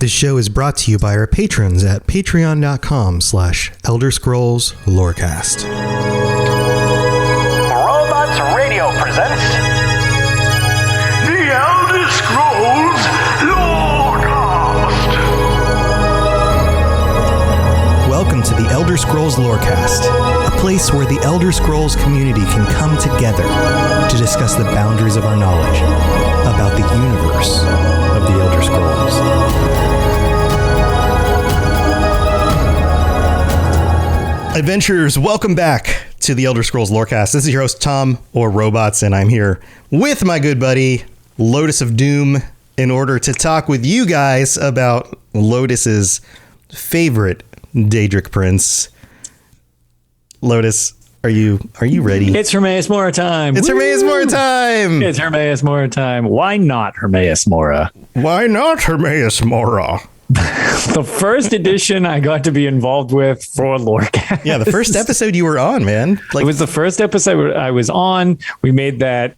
This show is brought to you by our patrons at patreon.com/Elder Scrolls Lorecast. Robots Radio presents The Elder Scrolls Lorecast. Welcome to the Elder Scrolls Lorecast, a place where the Elder Scrolls community can come together to discuss the boundaries of our knowledge about the universe of the Elder Scrolls. Adventurers, welcome back to the Elder Scrolls Lorecast. This is your host, Tom, or Robots, and I'm here with my good buddy, Lotus of Doom, in order to talk with you guys about Lotus's favorite Deadric Prince. Lotus, are you ready? It's Hermeaus-Mora time. It's Hermeaus-Mora time. It's Hermeaus-Mora time. Why not Hermeaus-Mora? Why not Hermeaus-Mora? The first edition I got to be involved with for Lorecast. Yeah, the first episode you were on, man. It was the first episode I was on. We made that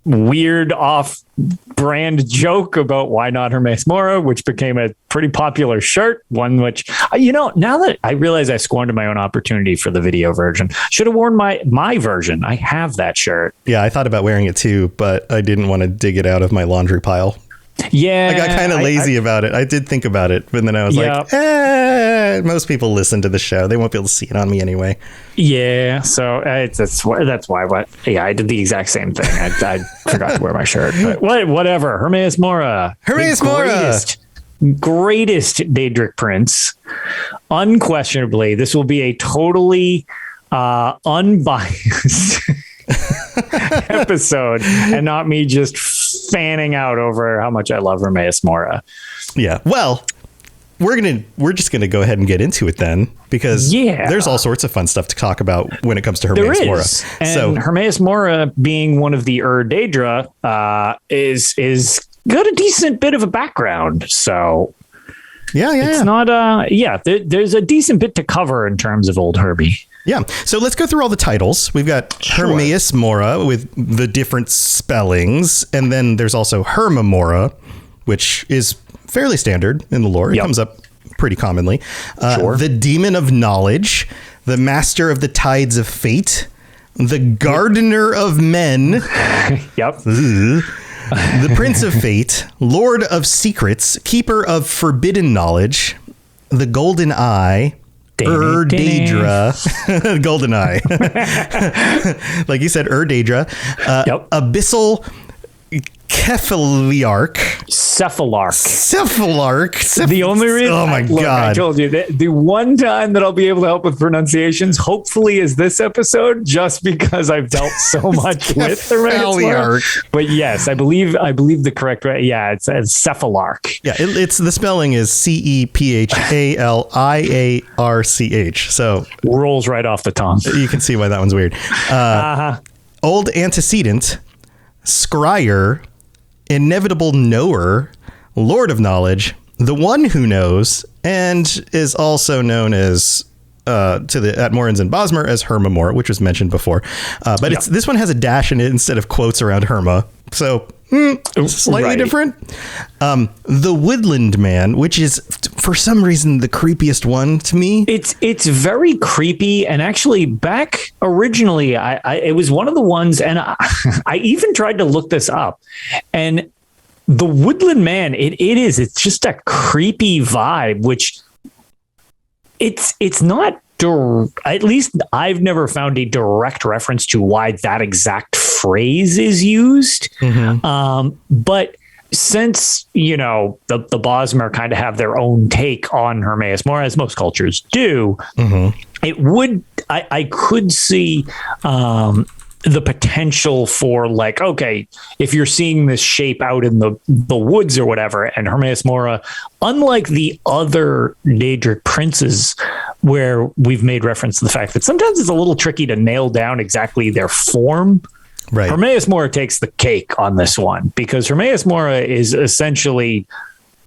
weird off-brand joke about why not Hermeaus-Mora, which became a pretty popular shirt. One which, now that I realize I squandered my own opportunity for the video version, should have worn my version. I have that shirt. Yeah, I thought about wearing it too, but I didn't want to dig it out of my laundry pile. Yeah, I got kind of lazy about it. I did think about it, but then I was like, most people listen to the show. They won't be able to see it on me anyway. Yeah, so that's why. I did the exact same thing. I forgot to wear my shirt. But whatever. Hermeaus-Mora. Hermeaus-Mora. Greatest Deadric Prince. Unquestionably, this will be a totally unbiased episode and not me just fanning out over how much I love Hermeaus-Mora. Yeah. Well, we're just gonna go ahead and get into it then, because there's all sorts of fun stuff to talk about when it comes to Hermeaus-Mora. And Hermeaus-Mora, being one of the Daedra, is got a decent bit of a background. So it's not there's a decent bit to cover in terms of old Hermy. Yeah. So let's go through all the titles. We've got Hermeaus-Mora with the different spellings. And then there's also Herma-Mora, which is fairly standard in the lore. It comes up pretty commonly. The Demon of Knowledge, the Master of the Tides of Fate, the Gardener of Men. The Prince of Fate, Lord of Secrets, Keeper of Forbidden Knowledge, the Golden Eye, Daedra, Golden Eye, like you said, Daedra, Abyssal Cephalarch. The only reason, God! I told you that the one time that I'll be able to help with pronunciations, hopefully, is this episode, just because I've dealt so much with Hermeaus-Mora. But yes, I believe the correct way. Yeah, it's Cephalarch. Yeah, it's the spelling is Cephaliarch. So rolls right off the tongue. You can see why that one's weird. Old Antecedent, Scryer, Inevitable Knower, Lord of Knowledge, the One Who Knows, and is also known as at Morins and Bosmer as Herma-Mora, which was mentioned before. But this one has a dash in it instead of quotes around Herma. So slightly different. The Woodland Man, which is for some reason the creepiest one to me. It's very creepy, and actually back originally it was one of the ones, and I even tried to look this up, and the Woodland Man, it's just a creepy vibe, which it's not at least I've never found a direct reference to why that exact phrase is used. But since, the Bosmer kind of have their own take on Hermeaus-Mora, as most cultures do, it would, I could see the potential for, like, okay, if you're seeing this shape out in the woods or whatever, and Hermeaus-Mora, unlike the other Deadric princes, where we've made reference to the fact that sometimes it's a little tricky to nail down exactly their form. Right. Hermeaus-Mora takes the cake on this one, because Hermeaus-Mora is essentially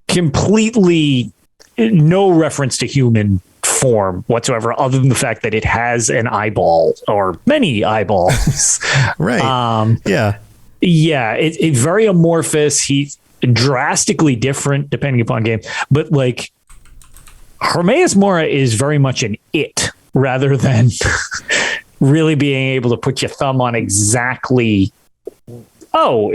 completely no reference to human form whatsoever, other than the fact that it has an eyeball or many eyeballs. Right. It's very amorphous. drastically different depending upon game, but like Hermeaus-Mora is very much an it rather than really being able to put your thumb on exactly, oh,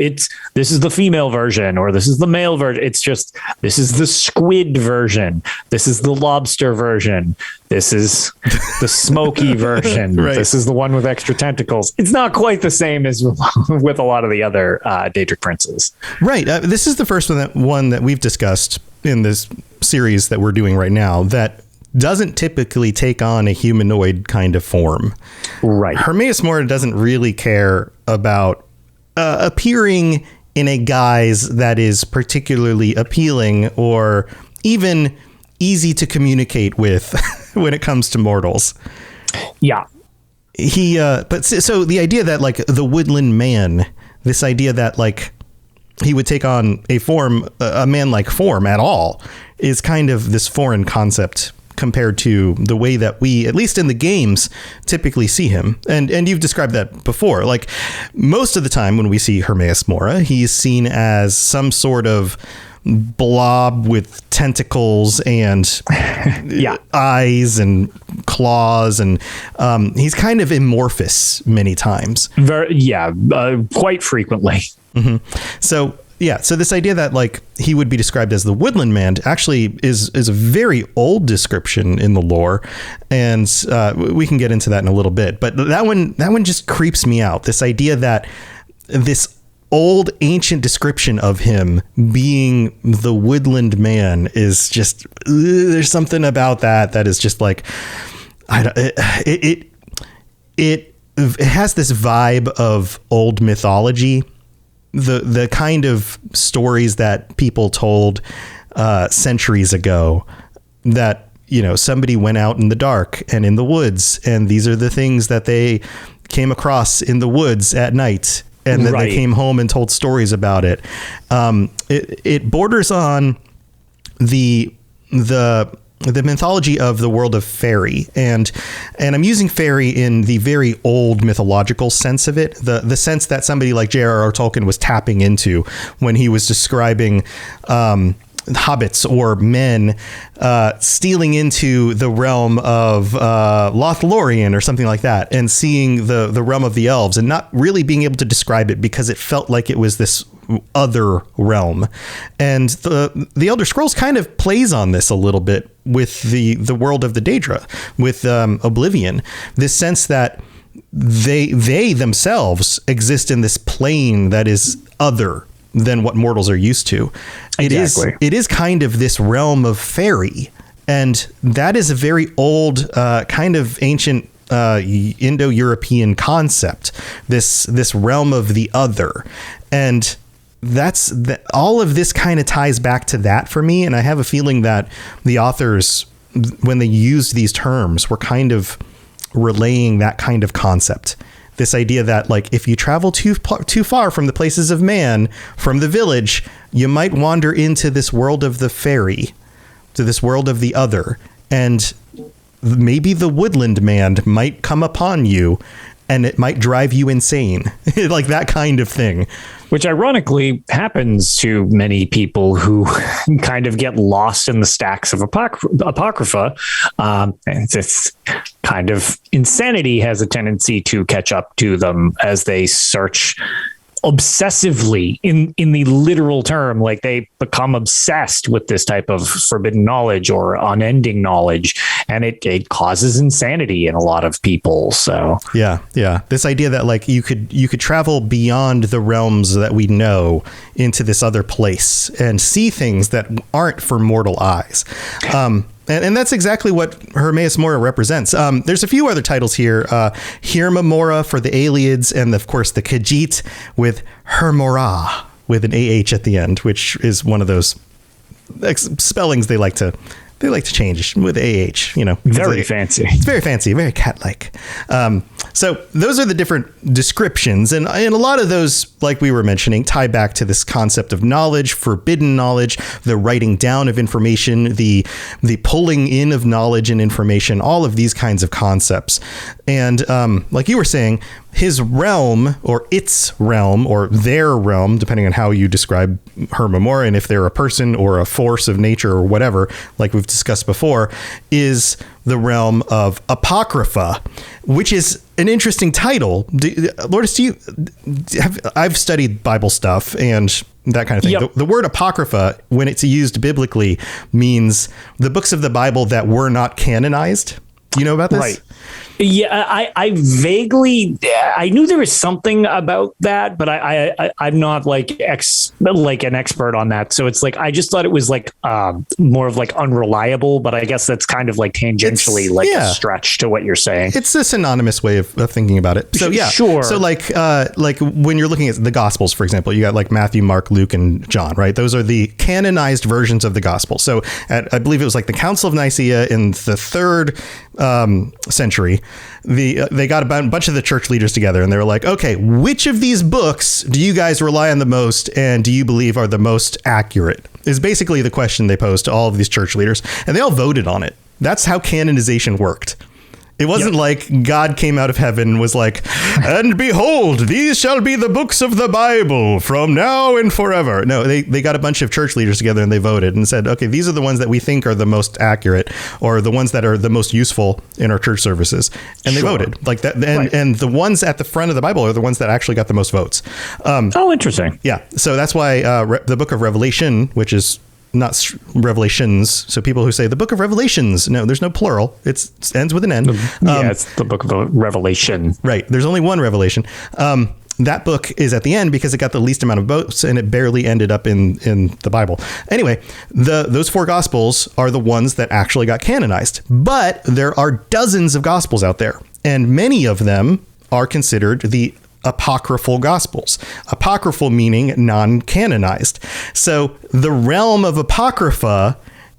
this is the female version or this is the male version. It's just, this is the squid version. This is the lobster version. This is the smoky version. Right. This is the one with extra tentacles. It's not quite the same as with a lot of the other Deadric Princes. Right. This is the first one that we've discussed in this series that we're doing right now that doesn't typically take on a humanoid kind of form. Right. Hermeaus-Mora doesn't really care about appearing in a guise that is particularly appealing or even easy to communicate with when it comes to mortals. Yeah. So the idea that like the Woodland Man, this idea that like he would take on a man-like form at all, is kind of this foreign concept compared to the way that we, at least in the games, typically see him. And you've described that before. Like most of the time when we see Hermeaus-Mora, he's seen as some sort of blob with tentacles and eyes and claws, and he's kind of amorphous many times. Quite frequently. Mm-hmm. So this idea that like he would be described as the Woodland Man actually is a very old description in the lore, and we can get into that in a little bit. But that one just creeps me out. This idea that this old ancient description of him being the Woodland Man is just, there's something about that is just like, it has this vibe of old mythology. The kind of stories that people told centuries ago, that, you know, somebody went out in the dark and in the woods, and these are the things that they came across in the woods at night, and then they came home and told stories about it. It borders on the mythology of the world of fairy, and I'm using fairy in the very old mythological sense of it, the sense that somebody like J.R.R. Tolkien was tapping into when he was describing hobbits or men stealing into the realm of Lothlorien or something like that, and seeing the realm of the elves and not really being able to describe it because it felt like it was this other realm. And the Elder Scrolls kind of plays on this a little bit with the world of the Daedra, with Oblivion, this sense that they themselves exist in this plane that is other than what mortals are used to. Exactly. It is kind of this realm of fairy, and that is a very old kind of ancient Indo-European concept, this realm of the other. And all of this kind of ties back to that for me. And I have a feeling that the authors, when they used these terms, were kind of relaying that kind of concept. This idea that like, if you travel too far from the places of man, from the village, you might wander into this world of the fairy, to this world of the other. And maybe the Woodland Man might come upon you, and it might drive you insane. Like that kind of thing. Which ironically happens to many people who kind of get lost in the stacks of Apocrypha. It's kind of insanity has a tendency to catch up to them as they search obsessively in the literal term. Like they become obsessed with this type of forbidden knowledge or unending knowledge, and it causes insanity in a lot of people. So yeah, this idea that like you could travel beyond the realms that we know into this other place and see things that aren't for mortal eyes. And that's exactly what Hermeaus-Mora represents. There's a few other titles here. Herma-Mora for the Aliads, and of course the Khajiit with Herma-Mora with an AH at the end, which is one of those spellings they like to change with AH, you know. Very fancy. It's very fancy, very cat-like. So those are the different descriptions. And a lot of those, like we were mentioning, tie back to this concept of knowledge, forbidden knowledge, the writing down of information, the pulling in of knowledge and information, all of these kinds of concepts. And like you were saying, his realm, or its realm, or their realm, depending on how you describe Herma-Mora, and if they're a person or a force of nature or whatever, like we've discussed before, is the realm of Apocrypha, which is an interesting title. Lourdes, I've studied Bible stuff and that kind of thing. Yep. The word Apocrypha, when it's used biblically, means the books of the Bible that were not canonized. Do you know about this? Right. Yeah, I vaguely, I knew there was something about that, but I'm not like an expert on that. So it's like, I just thought it was like more of like unreliable, but I guess that's kind of like tangentially a stretch to what you're saying. It's a synonymous way of thinking about it. So yeah, sure. So like when you're looking at the Gospels, for example, you got like Matthew, Mark, Luke, and John, right? Those are the canonized versions of the Gospel. So I believe it was like the Council of Nicaea in the 3rd century. They got a bunch of the church leaders together and they were like, okay, which of these books do you guys rely on the most and do you believe are the most accurate? Is basically the question they posed to all of these church leaders, and they all voted on it. That's how canonization worked. It wasn't like God came out of heaven and was like, and behold, these shall be the books of the Bible from now and forever. No, they got a bunch of church leaders together and they voted and said, okay, these are the ones that we think are the most accurate or the ones that are the most useful in our church services. And they voted like that. And the ones at the front of the Bible are the ones that actually got the most votes. Interesting. Yeah. So that's why the book of Revelation, which is not Revelations. So people who say the book of Revelations, no, there's no plural. It ends with an N. It's the book of Revelation. Right. There's only one Revelation. That book is at the end because it got the least amount of votes and it barely ended up in the Bible. Anyway, those 4 Gospels are the ones that actually got canonized. But there are dozens of Gospels out there, and many of them are considered the Apocryphal Gospels. Apocryphal meaning non-canonized. So the realm of Apocrypha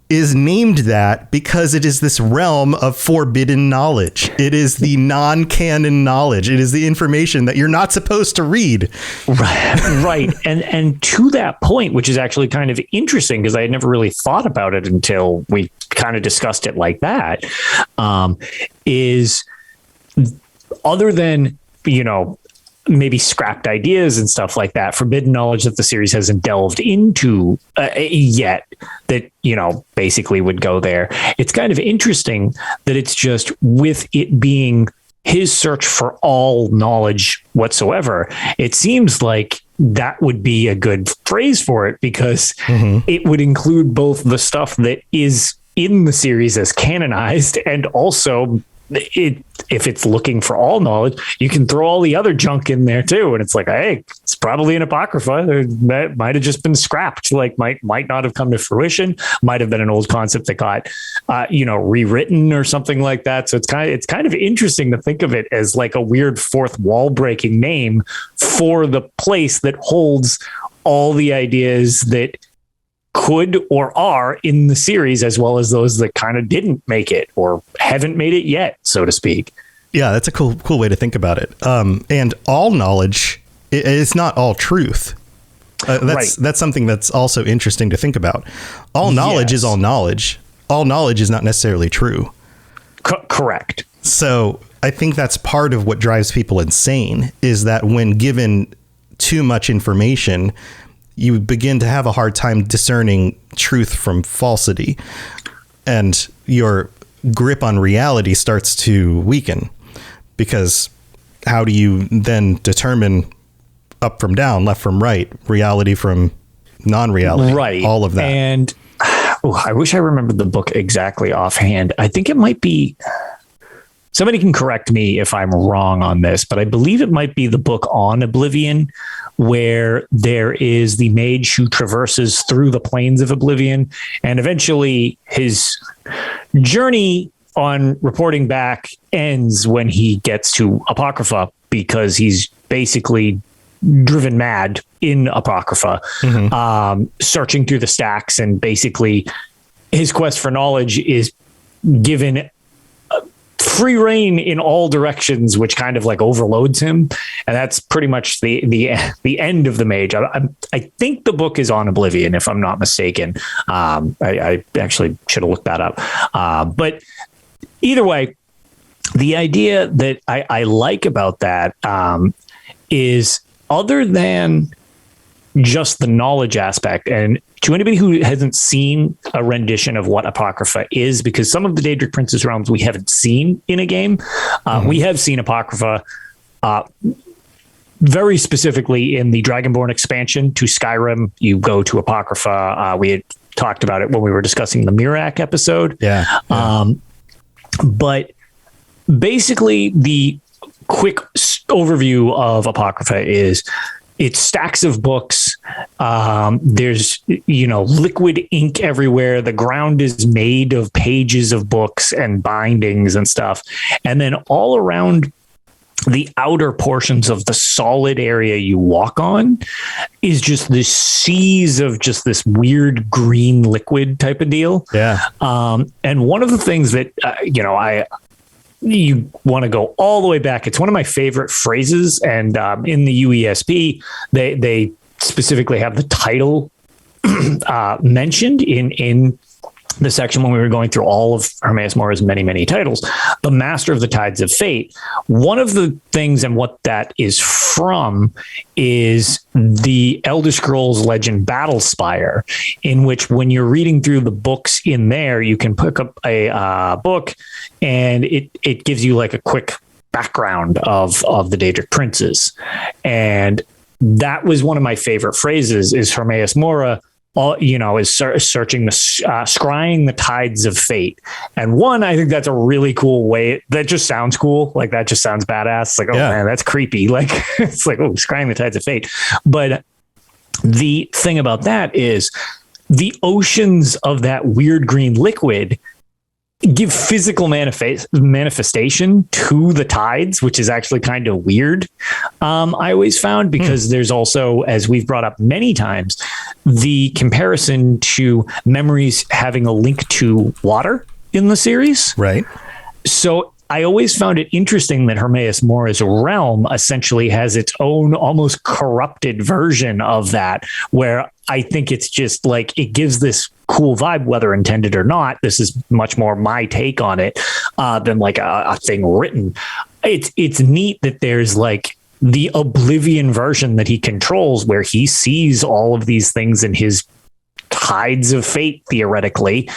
is named that because it is this realm of forbidden knowledge. It is the non-canon knowledge. It is the information that you're not supposed to read. Right. And to that point, which is actually kind of interesting because I had never really thought about it until we kind of discussed it like that, is other than, maybe scrapped ideas and stuff like that, forbidden knowledge that the series hasn't delved into yet that, basically would go there. It's kind of interesting that it's just with it being his search for all knowledge whatsoever. It seems like that would be a good phrase for it because it would include both the stuff that is in the series as canonized and also if it's looking for all knowledge, you can throw all the other junk in there too. And it's like, hey, it's probably an Apocrypha. That might have just been scrapped, like might not have come to fruition, might have been an old concept that got, rewritten or something like that. So it's kind of interesting to think of it as like a weird fourth wall breaking name for the place that holds all the ideas that could or are in the series, as well as those that kind of didn't make it or haven't made it yet, so to speak. Yeah, that's a cool way to think about it. And all knowledge, it's not all truth. That's something that's also interesting to think about. All knowledge is all knowledge. All knowledge is not necessarily true. Correct. So I think that's part of what drives people insane is that when given too much information, you begin to have a hard time discerning truth from falsity, and your grip on reality starts to weaken, because how do you then determine up from down, left from right, reality from non-reality, right? All of that. And I wish I remembered the book exactly offhand. I think it might be, somebody can correct me if I'm wrong on this, but I believe it might be the book on Oblivion, where there is the mage who traverses through the plains of Oblivion, and eventually his journey on reporting back ends when he gets to Apocrypha, because he's basically driven mad in Apocrypha, searching through the stacks, and basically his quest for knowledge is given free reign in all directions, which kind of like overloads him. And that's pretty much the end of the mage. I think the book is on Oblivion, if I'm not mistaken. I actually should have looked that up. But either way, the idea that I like about that is, other than just the knowledge aspect, and to anybody who hasn't seen a rendition of what Apocrypha is, because some of the Deadric Prince's realms we haven't seen in a game. We have seen Apocrypha very specifically in the Dragonborn expansion to Skyrim. You go to Apocrypha. We had talked about it when we were discussing the Mirak episode. But basically, the quick overview of Apocrypha is it's stacks of books. There's, liquid ink everywhere. The ground is made of pages of books and bindings and stuff. And then all around the outer portions of the solid area you walk on is just this seas of just this weird green liquid type of deal. And one of the things that, you want to go all the way back. It's one of my favorite phrases. And in the UESP, they specifically have the title mentioned in the section when we were going through all of Hermeaus-Mora's many, many titles, the Master of the Tides of Fate. One of the things, and what that is from, is the Elder Scrolls Legend Battlespire, in which when you're reading through the books in there, you can pick up a book and it gives you like a quick background of the Deadric Princes. And that was one of my favorite phrases, is Hermeaus-Mora is searching scrying the tides of fate. And one, I think that's a really cool way. That just sounds cool. Like, that just sounds badass. It's like, man, that's creepy. Like, it's like, scrying the tides of fate. But the thing about that is the oceans of that weird green liquid give physical manifestation to the tides, which is actually kind of weird. I always found, because there's also, as we've brought up many times, the comparison to memories having a link to water in the series. Right. So I always found it interesting that Hermeaus-Mora's realm essentially has its own almost corrupted version of that, where I think it's just like, it gives this cool vibe, whether intended or not. This is much more my take on it than like a thing written. It's neat that there's like the Oblivion version that he controls, where he sees all of these things in his tides of fate, theoretically,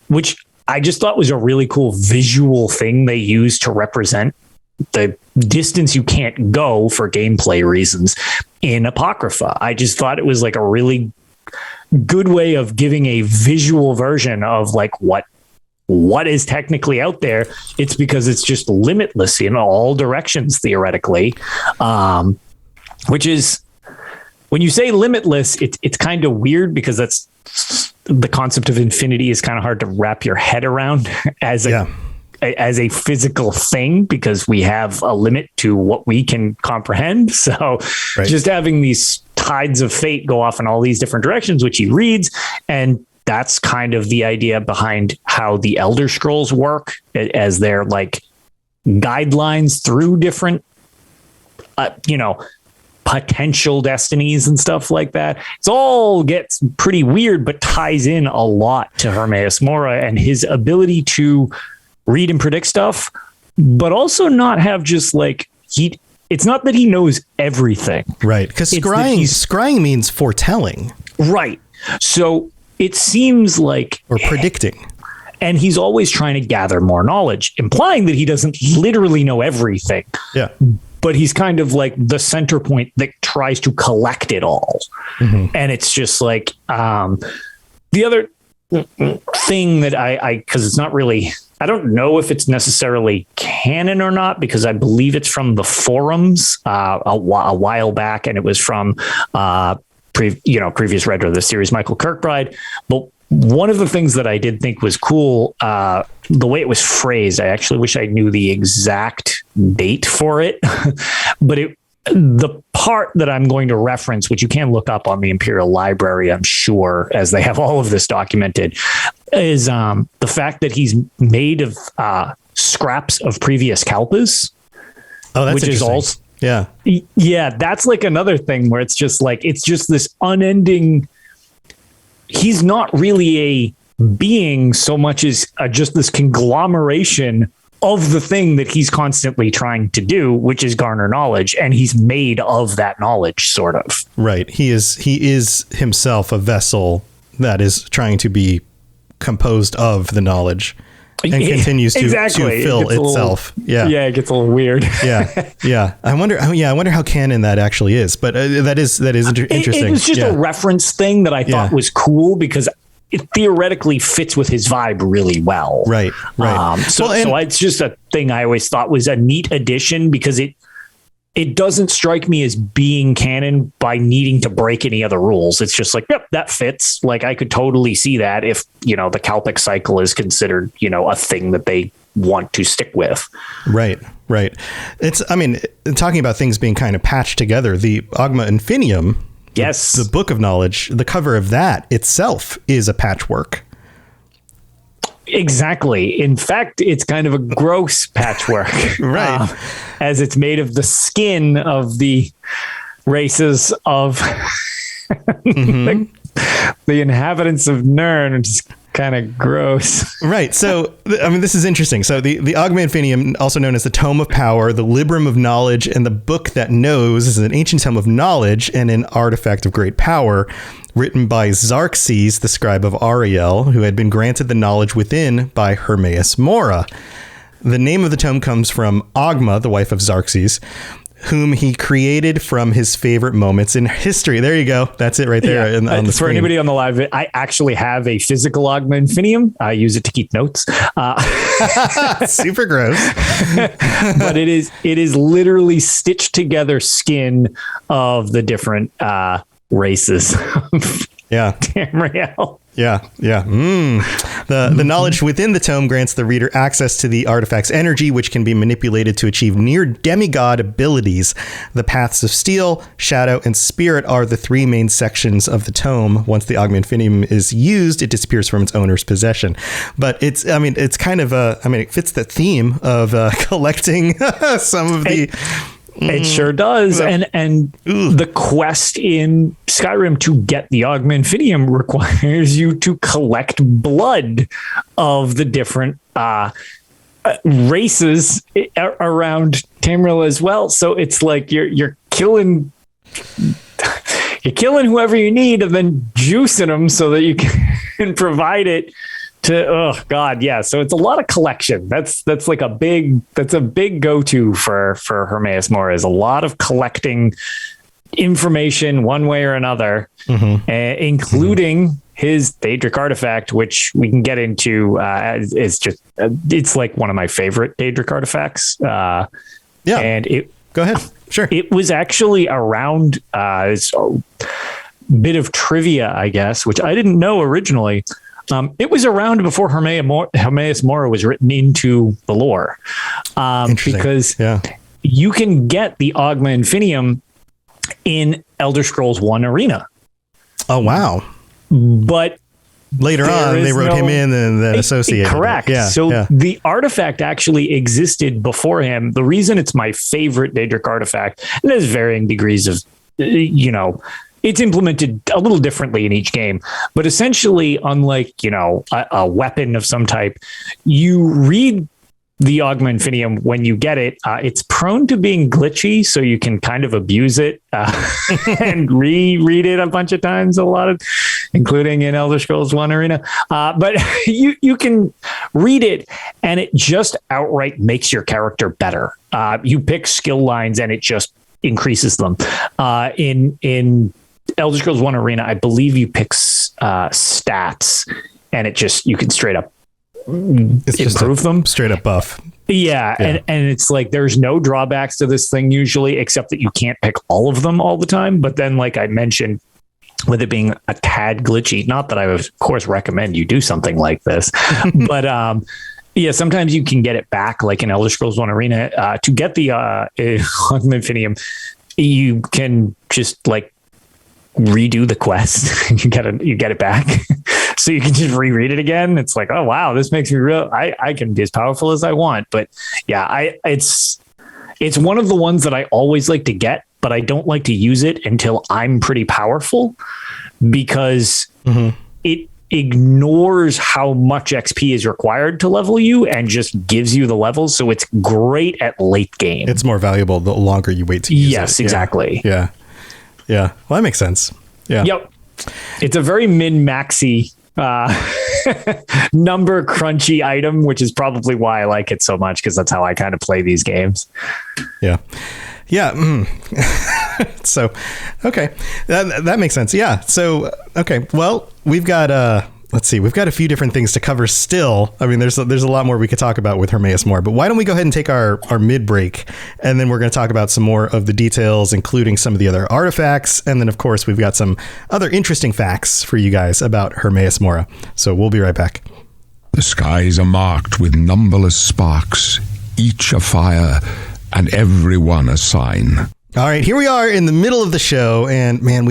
which I just thought was a really cool visual thing they used to represent the distance you can't go for gameplay reasons in Apocrypha. I just thought it was like a really good way of giving a visual version of like what is technically out there. It's because it's just limitless in all directions, theoretically, which is, when you say limitless, it's kind of weird, because that's the concept of infinity is kind of hard to wrap your head around as a physical thing, because we have a limit to what we can comprehend. So just having these tides of fate go off in all these different directions, which he reads, and that's kind of the idea behind how the Elder Scrolls work, as their like guidelines through different, potential destinies and stuff like that. It's all gets pretty weird, but ties in a lot to Hermeaus-Mora and his ability to read and predict stuff, but also not have just like it's not that he knows everything. Right. Because scrying means foretelling. Right. So it seems like, or predicting. And he's always trying to gather more knowledge, implying that he doesn't literally know everything. Yeah. But he's kind of like the center point that tries to collect it all. Mm-hmm. And it's just like the other thing that I because it's not really, I don't know if it's necessarily canon or not, because I believe it's from the forums a while back, and it was from previous writer of the series, Michael Kirkbride. But one of the things that I did think was cool, the way it was phrased, I actually wish I knew the exact date for it, but the part that I'm going to reference, which you can look up on the Imperial Library, I'm sure, as they have all of this documented, is the fact that he's made of scraps of previous kalpas. Oh, that's interesting. Yeah, that's like another thing where it's just this unending. He's not really a being so much as just this conglomeration of the thing that he's constantly trying to do, which is garner knowledge, and he's made of that knowledge, sort of. Right. He is himself a vessel that is trying to be composed of the knowledge and continues to fill itself. It gets a little weird. I wonder how canon that actually is, but that is interesting. It was just a reference thing that I thought was cool because it theoretically fits with his vibe really well. Right. So it's just a thing I always thought was a neat addition because it doesn't strike me as being canon by needing to break any other rules. It's just like, yep, that fits. Like I could totally see that if, the Kalpic cycle is considered, a thing that they want to stick with. Right. Talking about things being kind of patched together, the Ogma Infinium, yes, the Book of Knowledge, the cover of that itself is a patchwork. Exactly. In fact, it's kind of a gross patchwork, right? As it's made of the skin of the races of the inhabitants of Nirn, which is kind of gross. Right. So, this is interesting. So the Ogma Infinium, also known as the Tome of Power, the Librum of Knowledge, and the Book That Knows, is an ancient tome of knowledge and an artifact of great power, written by Xerxes, the scribe of Ariel, who had been granted the knowledge within by Hermeaus-Mora. The name of the tome comes from Ogma, the wife of Xerxes, whom he created from his favorite moments in history. There you go. That's it right there on the screen. For anybody on the live, I actually have a physical Ogma Infinium. I use it to keep notes. Super gross. But it is literally stitched together skin of the different races. Tamriel. The knowledge within the tome grants the reader access to the artifact's energy, which can be manipulated to achieve near demigod abilities. The paths of steel, shadow, and spirit are the three main sections of the tome. Once the Ogma Infinium is used, it disappears from its owner's possession. But it's kind of it fits the theme of collecting some of the... It sure does. And the quest in Skyrim to get the Ogma Infinium requires you to collect blood of the different races around Tamriel as well. So it's like you're killing whoever you need and then juicing them so that you can provide it to, so it's a lot of collection. That's a big go-to for Hermeaus-Mora, is a lot of collecting information one way or another, including his Deadric artifact, which we can get into. It's like one of my favorite Deadric artifacts. And go ahead. Sure. It was actually around this bit of trivia, I guess, which I didn't know originally. It was around before Hermeaus-Mora was written into the lore, because you can get the Ogma Infinium in Elder Scrolls 1 Arena. Oh, wow. But later on, they wrote him in and then associated. Correct. The artifact actually existed before him. The reason it's my favorite Deadric artifact, and there's varying degrees of, it's implemented a little differently in each game, but essentially, unlike, a weapon of some type, you read the Ogma Infinium when you get it. It's prone to being glitchy, so you can kind of abuse it and reread it a bunch of times, including in Elder Scrolls 1 Arena. But you can read it, and it just outright makes your character better. You pick skill lines, and it just increases them. In Elder Scrolls 1 Arena, I believe you pick stats, and you can straight up improve them. Straight up buff. Yeah. And it's like there's no drawbacks to this thing usually, except that you can't pick all of them all the time. But then, like I mentioned, with it being a tad glitchy, not that I would, of course, recommend you do something like this, but sometimes you can get it back, like in Elder Scrolls 1 Arena. To get the Ogma Infinium, you can just redo the quest and you get it back. So you can just reread it again. It's like, oh wow, this makes me real. I can be as powerful as I want. But it's one of the ones that I always like to get, but I don't like to use it until I'm pretty powerful, because it ignores how much XP is required to level you and just gives you the levels. So it's great at late game. It's more valuable the longer you wait to use it. Yes, exactly. Yeah. Well, that makes sense. Yeah. Yep. It's a very min-maxy number crunchy item, which is probably why I like it so much, because that's how I kind of play these games. Yeah. So, okay. That makes sense. Yeah. So, okay. Well, we've got, let's see, we've got a few different things to cover still. I mean, there's a lot more we could talk about with Hermeaus-Mora, but why don't we go ahead and take our mid break, and then we're going to talk about some more of the details, including some of the other artifacts. And then of course we've got some other interesting facts for you guys about Hermeaus-Mora. So we'll be right back. The skies are marked with numberless sparks, each a fire and every one a sign. All right, here we are in the middle of the show, and man,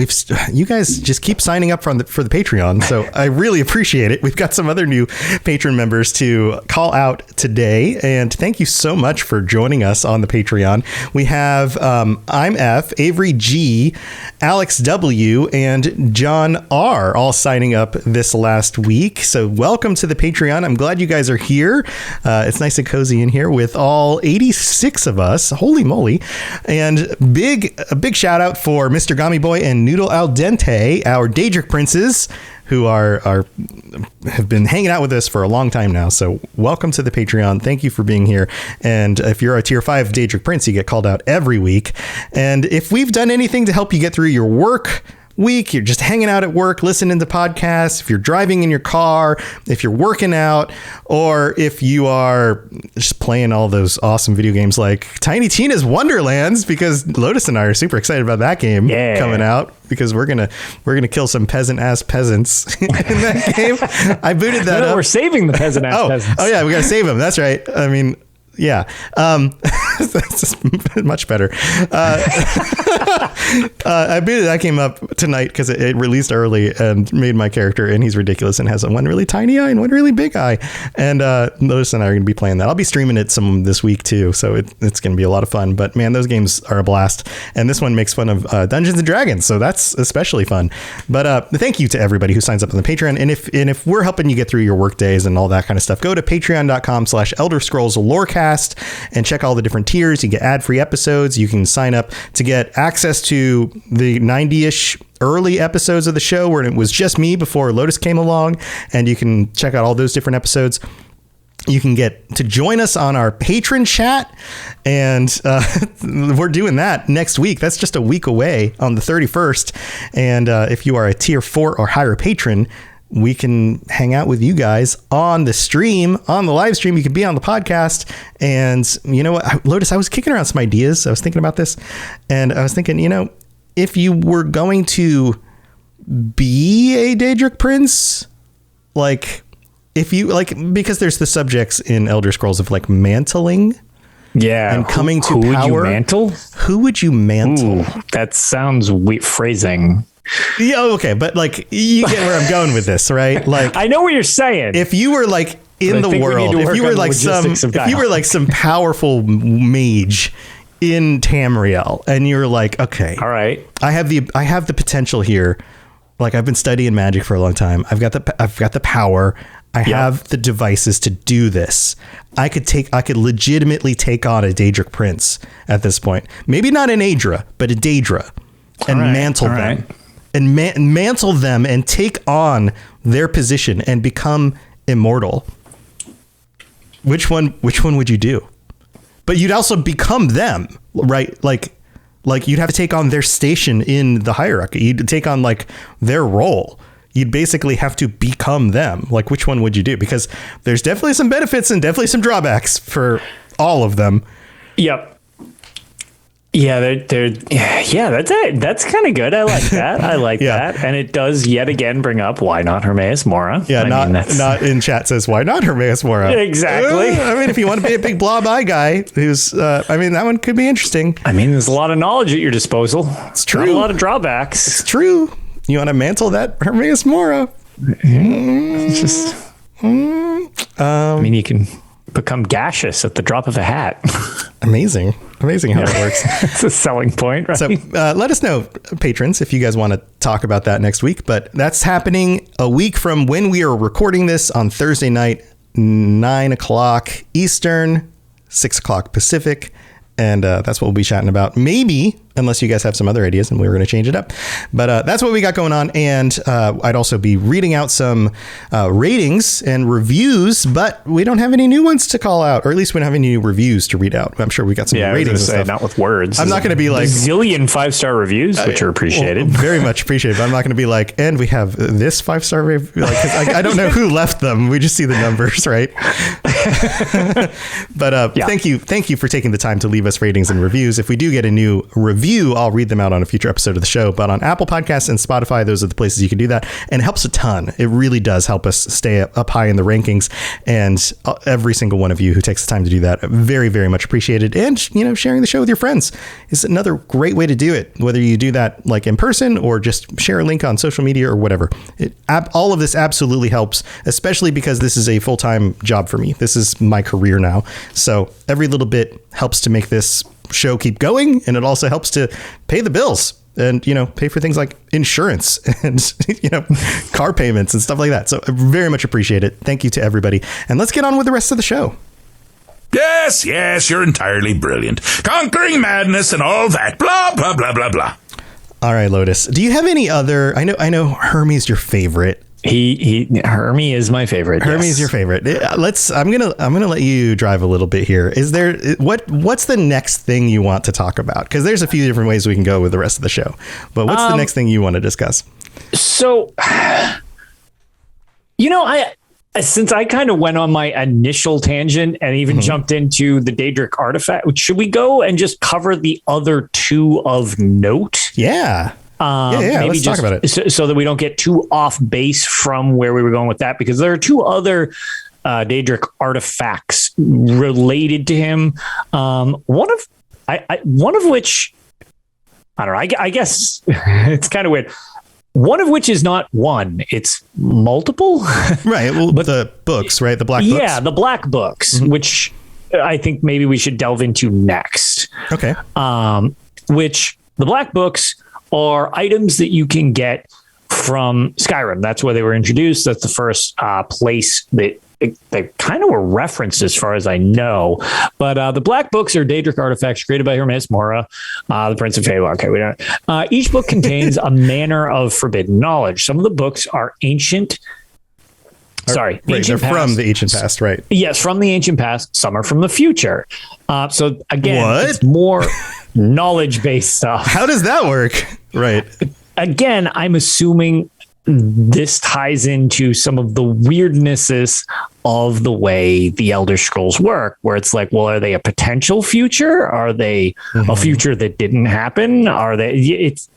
you guys just keep signing up for the Patreon, so I really appreciate it. We've got some other new patron members to call out today, and thank you so much for joining us on the Patreon. We have I'm F, Avery G, Alex W, and John R all signing up this last week. So welcome to the Patreon. I'm glad you guys are here. It's nice and cozy in here with all 86 of us. Holy moly! And a big shout out for Mr. Gummy Boy and Noodle Al Dente, our Deadric Princes, who have been hanging out with us for a long time now. So welcome to the Patreon. Thank you for being here. And if you're a tier 5 Deadric Prince, you get called out every week. And if we've done anything to help you get through your work week, you're just hanging out at work, listening to podcasts, if you're driving in your car, if you're working out, or if you are just playing all those awesome video games like Tiny Tina's Wonderlands, because Lotus and I are super excited about that game coming out, because we're gonna kill some peasant ass peasants in that game. I booted that up. We're saving the peasant ass peasants. Oh yeah, we gotta save them. That's right. I mean, yeah, that's much better. I booted that game up tonight because it released early and made my character, and he's ridiculous and has one really tiny eye and one really big eye. And Lotus and I are going to be playing that. I'll be streaming it some this week too, so it's going to be a lot of fun. But man, those games are a blast, and this one makes fun of Dungeons and Dragons, so that's especially fun. But thank you to everybody who signs up on the Patreon, and if we're helping you get through your work days and all that kind of stuff, go to patreon.com/Elder Scrolls Lorecast and check all the different tiers. You get ad-free episodes. You can sign up to get access to the 90-ish early episodes of the show where it was just me before Lotus came along, and you can check out all those different episodes. You can get to join us on our patron chat, and we're doing that next week. That's just a week away on the 31st. And if you are a tier 4 or higher patron, we can hang out with you guys on the stream, on the live stream. You can be on the podcast. And you know what, Lotus, I was kicking around some ideas. I was thinking about this, and I was thinking, if you were going to be a Deadric Prince, because there's the subjects in Elder Scrolls of mantling. Yeah. And coming to who power. Would you mantle? Who would you mantle? Ooh, that sounds weird phrasing. Yeah, okay, but you get where I'm going with this, right? I know what you're saying. If you were in the world, if you were some powerful mage in Tamriel, and you're okay, all right, I have the potential here. I've been studying magic for a long time. I've got the power. I have the devices to do this. I could legitimately take on a Deadric Prince at this point. Maybe not an Aedra, but a Daedra, and mantle them. Right. And mantle them and take on their position and become immortal. Which one would you do? But you'd also become them, right? You'd have to take on their station in the hierarchy. You'd take on their role. You'd basically have to become them. Which one would you do? Because there's definitely some benefits and definitely some drawbacks for all of them. Yep. Yeah, that's it. That's kind of good. I like that. I like that. And it does yet again bring up, why not Hermeaus-Mora? Yeah, not in chat says, why not Hermeaus-Mora? Exactly. If you want to be a big blob eye guy, who's, that one could be interesting. There's a lot of knowledge at your disposal. It's true. Not a lot of drawbacks. It's true. You want to mantle that Hermeaus-Mora? It's just, you can become gaseous at the drop of a hat. Amazing how that works. It's a selling point, right? So let us know, patrons, if you guys want to talk about that next week. But that's happening a week from when we are recording this on Thursday night, 9 o'clock Eastern, 6 o'clock Pacific. And that's what we'll be chatting about. Maybe, unless you guys have some other ideas and we were going to change it up. But that's what we got going on. And I'd also be reading out some ratings and reviews, but we don't have any new ones to call out, or at least we don't have any new reviews to read out. I'm sure we got some ratings and stuff. Not with words. I'm not going to be like zillion 5-star reviews, which are appreciated. Well, very much appreciated. But I'm not going to be like, and we have this 5-star review. Like, 'cause I don't know who left them. We just see the numbers, right? But thank you for taking the time to leave us ratings and reviews. If we do get a new review, I'll read them out on a future episode of the show. But on Apple Podcasts and Spotify, those are the places you can do that, and it helps a ton. It really does help us stay up high in the rankings. And every single one of you who takes the time to do that, very, very much appreciated. And sharing the show with your friends is another great way to do it. Whether you do that like in person or just share a link on social media or whatever, all of this absolutely helps, especially because this is a full-time job for me. This is my career now. So every little bit helps to make this show keep going, and it also helps to pay the bills and pay for things like insurance and car payments and stuff like that. So I very much appreciate it. Thank you to everybody, and let's get on with the rest of the show. Yes, you're entirely brilliant. Conquering madness and all that. Blah, blah, blah, blah, blah. All right, Lotus, do you have any other? I know Hermy's your favorite. Hermy is my favorite. Hermy is your favorite. I'm gonna let you drive a little bit here. Is there what's the next thing you want to talk about? Because there's a few different ways we can go with the rest of the show. But what's the next thing you want to discuss? So, since I kind of went on my initial tangent and even jumped into the Deadric artifact, should we go and just cover the other two of note? Yeah. Maybe let's talk about it. So that we don't get too off base from where we were going with that, because there are two other Deadric artifacts related to him. One of which, I don't know, I guess it's kind of weird. One of which is not one, it's multiple. Right. Well, but the books, right? The black books. Yeah, the black books, which I think maybe we should delve into next. Okay. Which the black books are items that you can get from Skyrim. That's where they were introduced. That's the first place that they kind of were referenced, as far as I know. But the black books are Deadric artifacts created by Hermeaus, the Prince of Fable. Okay, we don't. Each book contains a manner of forbidden knowledge. Some of the books are ancient. Sorry, right, they're from the ancient past, right? Yes, from the ancient past. Some are from the future. So again, it's more knowledge-based stuff. How does that work? Right. Again, I'm assuming this ties into some of the weirdnesses of the way the Elder Scrolls work, where it's like, well, are they a potential future? Are they a future that didn't happen? Are they? It's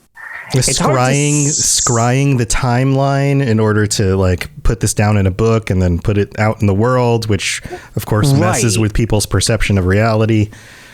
scrying the timeline in order to like put this down in a book and then put it out in the world, which of course messes with people's perception of reality.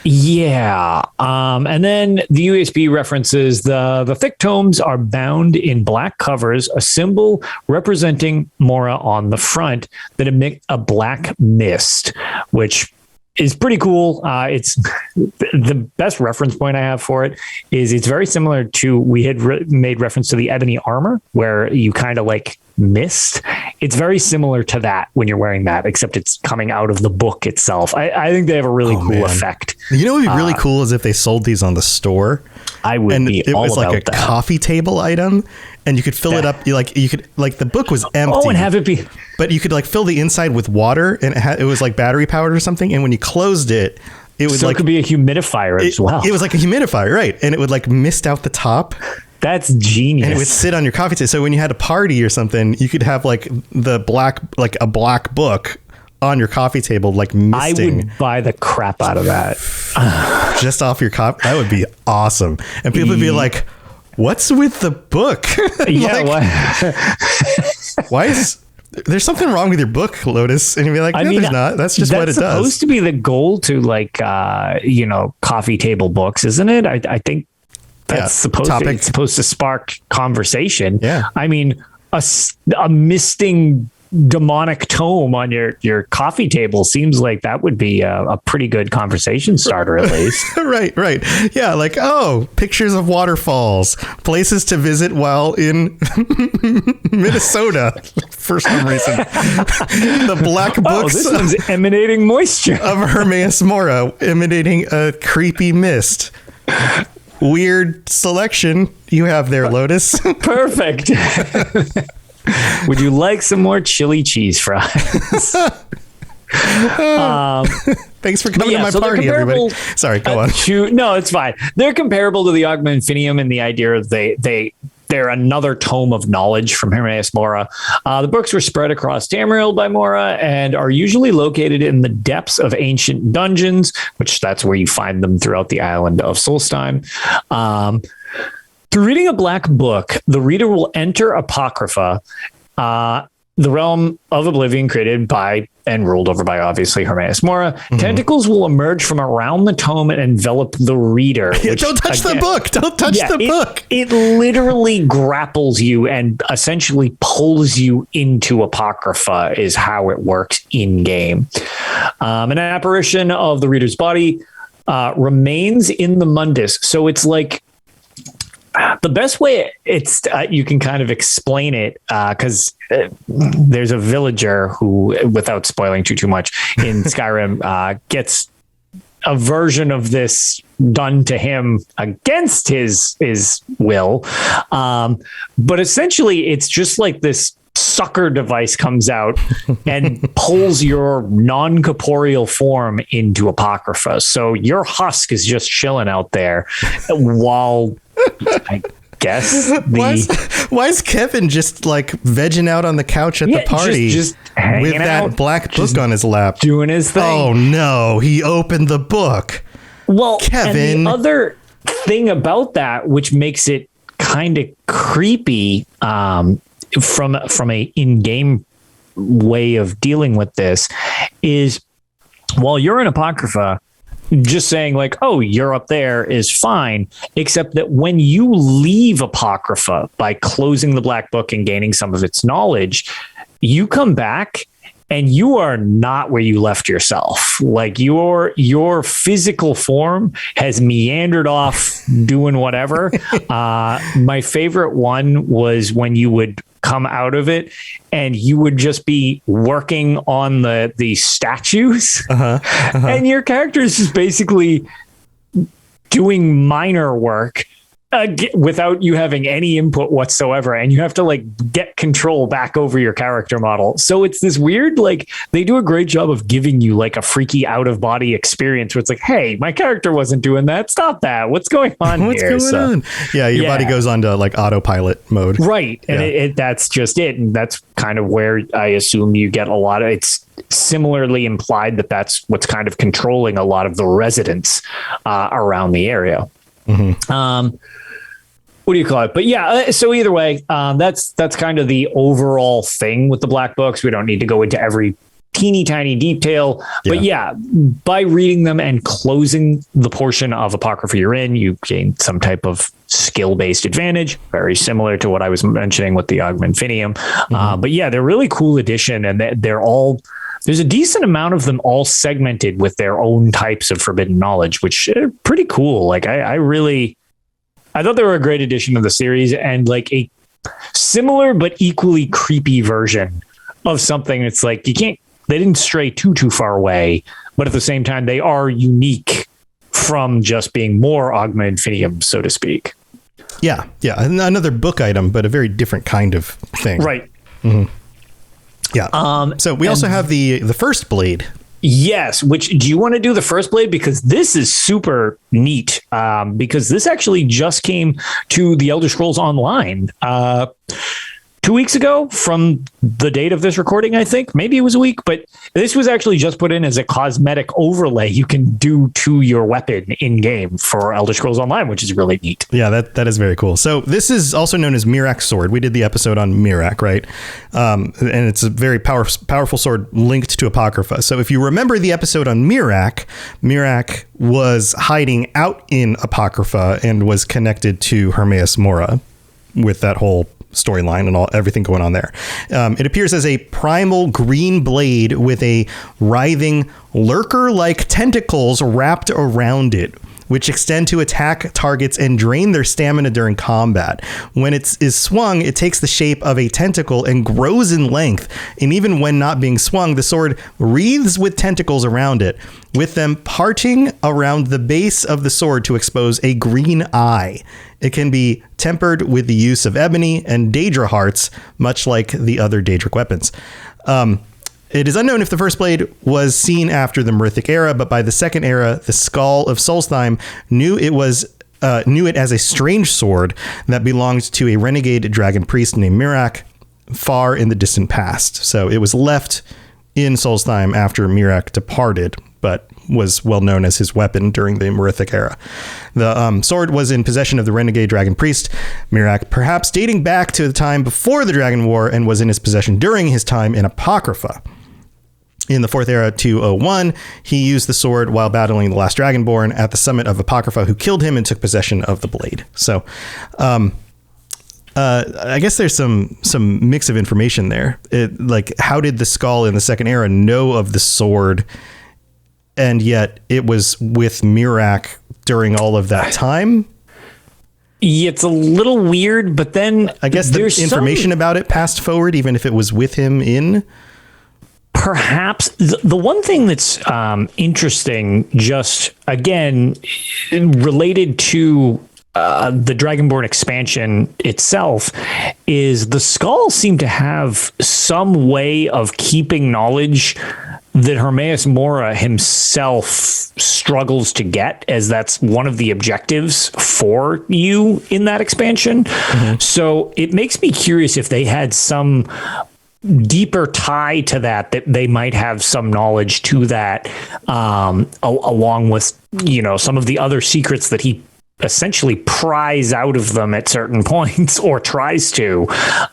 Yeah. And then the USB references the thick tomes are bound in black covers, a symbol representing Mora on the front that emit a black mist, which is pretty cool. It's the best reference point I have for it is it's very similar to, we had made reference to the ebony armor where you kind of like mist. It's very similar to that when you're wearing that, except it's coming out of the book itself. I think they have a really cool effect. You know what would be really cool is if they sold these on the store. I would and be it all was about like a that. coffee table item, and you could fill it up. You could the book was empty. Oh, and have it be. But you could like fill the inside with water, and it was like battery powered or something. And when you closed it, it would it could be a humidifier as well. It was like a humidifier, right? And it would like mist out the top. That's genius. And it would sit on your coffee table. So when you had a party or something, you could have like a black book on your coffee table, like misting. I would buy the crap out of that. Just off your cup. That would be awesome. And people would be like, what's with the book? Yeah. Why is there's something wrong with your book, Lotus? And you'd be like, no, there's not. That's just what it does. That's supposed to be the goal to like, coffee table books, isn't it? I think that's supposed to spark conversation. Yeah. I mean, a misting demonic tome on your coffee table seems like that would be a pretty good conversation starter, at least. Right. Yeah, like, oh, pictures of waterfalls, places to visit while in Minnesota for some reason. The black books. This one's emanating moisture. Of Hermeaus-Mora, emanating a creepy mist. Weird selection you have there, Lotus. Perfect. Would you like some more chili cheese fries? Thanks for coming to my party, everybody. Sorry, go on. No, it's fine. They're comparable to the Augment Infinium in the idea of they're another tome of knowledge from Hermeaus-Mora. The books were spread across Tamriel by Mora and are usually located in the depths of ancient dungeons, which that's where you find them throughout the island of Solstheim. Through reading a black book, the reader will enter Apocrypha, the realm of oblivion created by and ruled over by, obviously, Hermeaus-Mora. Mm-hmm. Tentacles will emerge from around the tome and envelop the reader. Which, don't touch the book. Don't touch the book. It literally grapples you and essentially pulls you into Apocrypha is how it works in game. An apparition of the reader's body remains in the Mundus. So it's like, the best way it's you can kind of explain it, because there's a villager who, without spoiling too much, in Skyrim gets a version of this done to him against his will. But essentially, it's just like this sucker device comes out and pulls your non-corporeal form into Apocrypha. So your husk is just chilling out there while... I guess why is Kevin just like vegging out on the couch at the party just with that out, black book on his lap doing his thing? Oh no, he opened the book. Well, Kevin, and the other thing about that, which makes it kind of creepy from a in-game way of dealing with this, is while you're in Apocrypha, just saying like, oh, you're up there is fine, except that when you leave Apocrypha by closing the black book and gaining some of its knowledge, you come back and you are not where you left yourself. Like your physical form has meandered off doing whatever. My favorite one was when you would come out of it and you would just be working on the statues and your character is just basically doing minor work without you having any input whatsoever, and you have to like get control back over your character model. So it's this weird, like, they do a great job of giving you like a freaky out of body experience where it's like, hey, my character wasn't doing that, stop that, what's going on what's here? Going on? Yeah, your body goes on to like autopilot mode, right? And that's just it, and that's kind of where I assume you get a lot of it's similarly implied that that's what's kind of controlling a lot of the residents around the area. Mm-hmm. What do you call it? But yeah, so either way, that's kind of the overall thing with the black books. We don't need to go into every teeny tiny detail, but yeah, by reading them and closing the portion of Apocrypha you're in, you gain some type of skill-based advantage, very similar to what I was mentioning with the Augment Infinium. But yeah, they're really cool addition, and they're all... There's a decent amount of them all segmented with their own types of forbidden knowledge, which are pretty cool. Like I thought they were a great addition to the series, and like a similar but equally creepy version of something. It's like they didn't stray too far away, but at the same time, they are unique from just being more Augment Infinium, so to speak. Yeah. Another book item, but a very different kind of thing. Right. Mm-hmm. Yeah. So we also have the first blade. Yes. Which, do you want to do the first blade? Because this is super neat. Because this actually just came to the Elder Scrolls Online 2 weeks ago from the date of this recording, I think. Maybe it was a week, but this was actually just put in as a cosmetic overlay you can do to your weapon in game for Elder Scrolls Online, which is really neat. Yeah, that is very cool. So this is also known as Mirak Sword. We did the episode on Mirak, right? And it's a very powerful sword linked to Apocrypha. So if you remember the episode on Mirak was hiding out in Apocrypha and was connected to Hermeaus-Mora with that whole storyline and everything going on there. It appears as a primal green blade with a writhing lurker-like tentacles wrapped around it, which extend to attack targets and drain their stamina during combat. When it is swung, it takes the shape of a tentacle and grows in length. And even when not being swung, the sword wreathes with tentacles around it, with them parting around the base of the sword to expose a green eye. It can be tempered with the use of ebony and Daedra hearts, much like the other Daedric weapons. It is unknown if the first blade was seen after the Merithic era, but by the second era, the Skull of Solstheim knew it as a strange sword that belonged to a renegade dragon priest named Mirak far in the distant past. So it was left in Solstheim after Mirak departed, but was well known as his weapon during the Merithic era. The sword was in possession of the renegade dragon priest Mirak, perhaps dating back to the time before the Dragon War, and was in his possession during his time in Apocrypha. In the Fourth Era 201, he used the sword while battling the last Dragonborn at the summit of Apocrypha, who killed him and took possession of the blade. So, I guess there's some mix of information there. Like, how did the Skull in the Second Era know of the sword, and yet it was with Mirak during all of that time? Yeah, it's a little weird, but then I guess there's information about it passed forward, even if it was with him in. Perhaps the one thing that's interesting, just again, related to the Dragonborn expansion itself, is the Skull seem to have some way of keeping knowledge that Hermeaus-Mora himself struggles to get, as that's one of the objectives for you in that expansion. Mm-hmm. So it makes me curious if they had some deeper tie to that they might have some knowledge to that, along with, some of the other secrets that he essentially pries out of them at certain points, or tries to.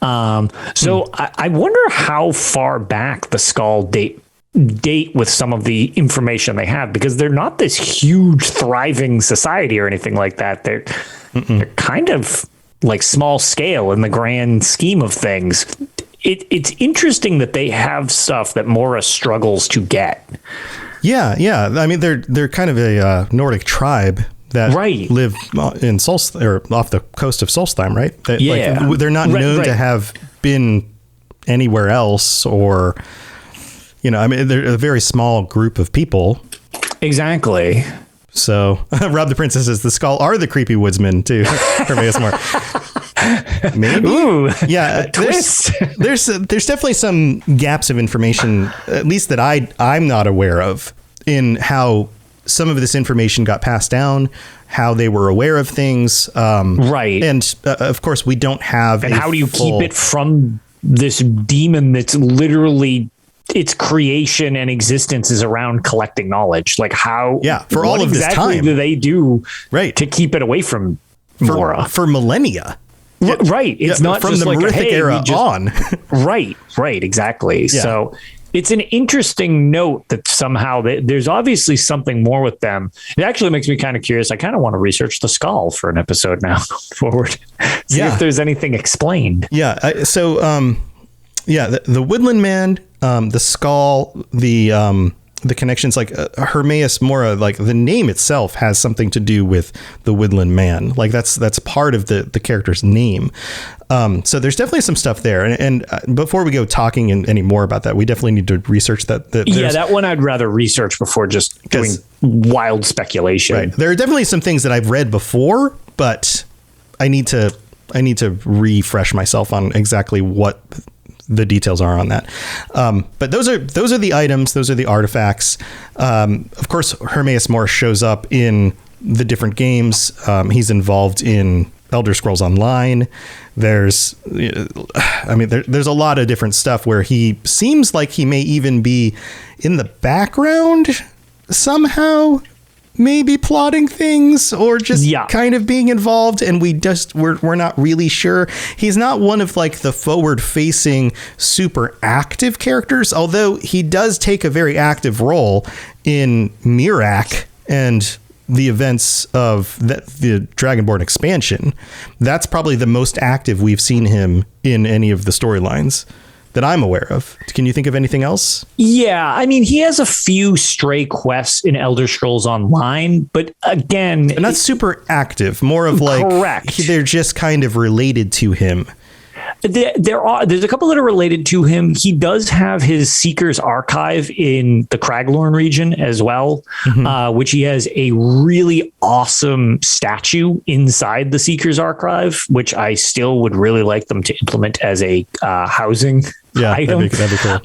I wonder how far back the Skull date with some of the information they have, because they're not this huge thriving society or anything like that. They're kind of like small scale in the grand scheme of things. It's interesting that they have stuff that Mora struggles to get. Yeah. I mean, they're kind of a Nordic tribe that live in or off the coast of Solstheim, right? They're not known to have been anywhere else, or I mean, they're a very small group of people. Exactly. So Rob the Princess says the Skull are the creepy woodsmen too. Hermeaus-Mora. Maybe. Ooh, yeah. Twist. There's definitely some gaps of information, at least that I'm not aware of, in how some of this information got passed down, how they were aware of things. Right. And of course, we don't have. And how do you keep it from this demon that's literally, its creation and existence is around collecting knowledge? Like, how? Yeah. For all of this time, do they do to keep it away from Mora for millennia? Right. It's not from just the Merithic era on. Right. Exactly. Yeah. So it's an interesting note that somehow there's obviously something more with them. It actually makes me kind of curious. I kind of want to research the Skull for an episode now forward. See if there's anything explained. Yeah. The Woodland Man, the Skull, the connections, like Hermeaus-Mora, like the name itself has something to do with the Woodland Man. Like that's part of the character's name. So there's definitely some stuff there. And before we go talking any more about that, we definitely need to research that. That one I'd rather research before just doing wild speculation. Right. There are definitely some things that I've read before, but I need to refresh myself on exactly what the details are on that. But those are the items. Those are the artifacts. Of course, Hermeaus-Mora shows up in the different games. He's involved in Elder Scrolls Online. There's a lot of different stuff where he seems like he may even be in the background somehow, maybe plotting things, or just kind of being involved, and we're not really sure. He's not one of like the forward facing super active characters, although he does take a very active role in Mirak and the events of the Dragonborn expansion, that's probably the most active we've seen him in any of the storylines that I'm aware of. Can you think of anything else? Yeah, I mean, he has a few stray quests in Elder Scrolls Online, but again... And that's super active, more of like... Correct. They're just kind of related to him. There's a couple that are related to him. He does have his Seeker's Archive in the Craglorn region as well, which he has a really awesome statue inside the Seeker's Archive, which I still would really like them to implement as a housing item. That'd be cool.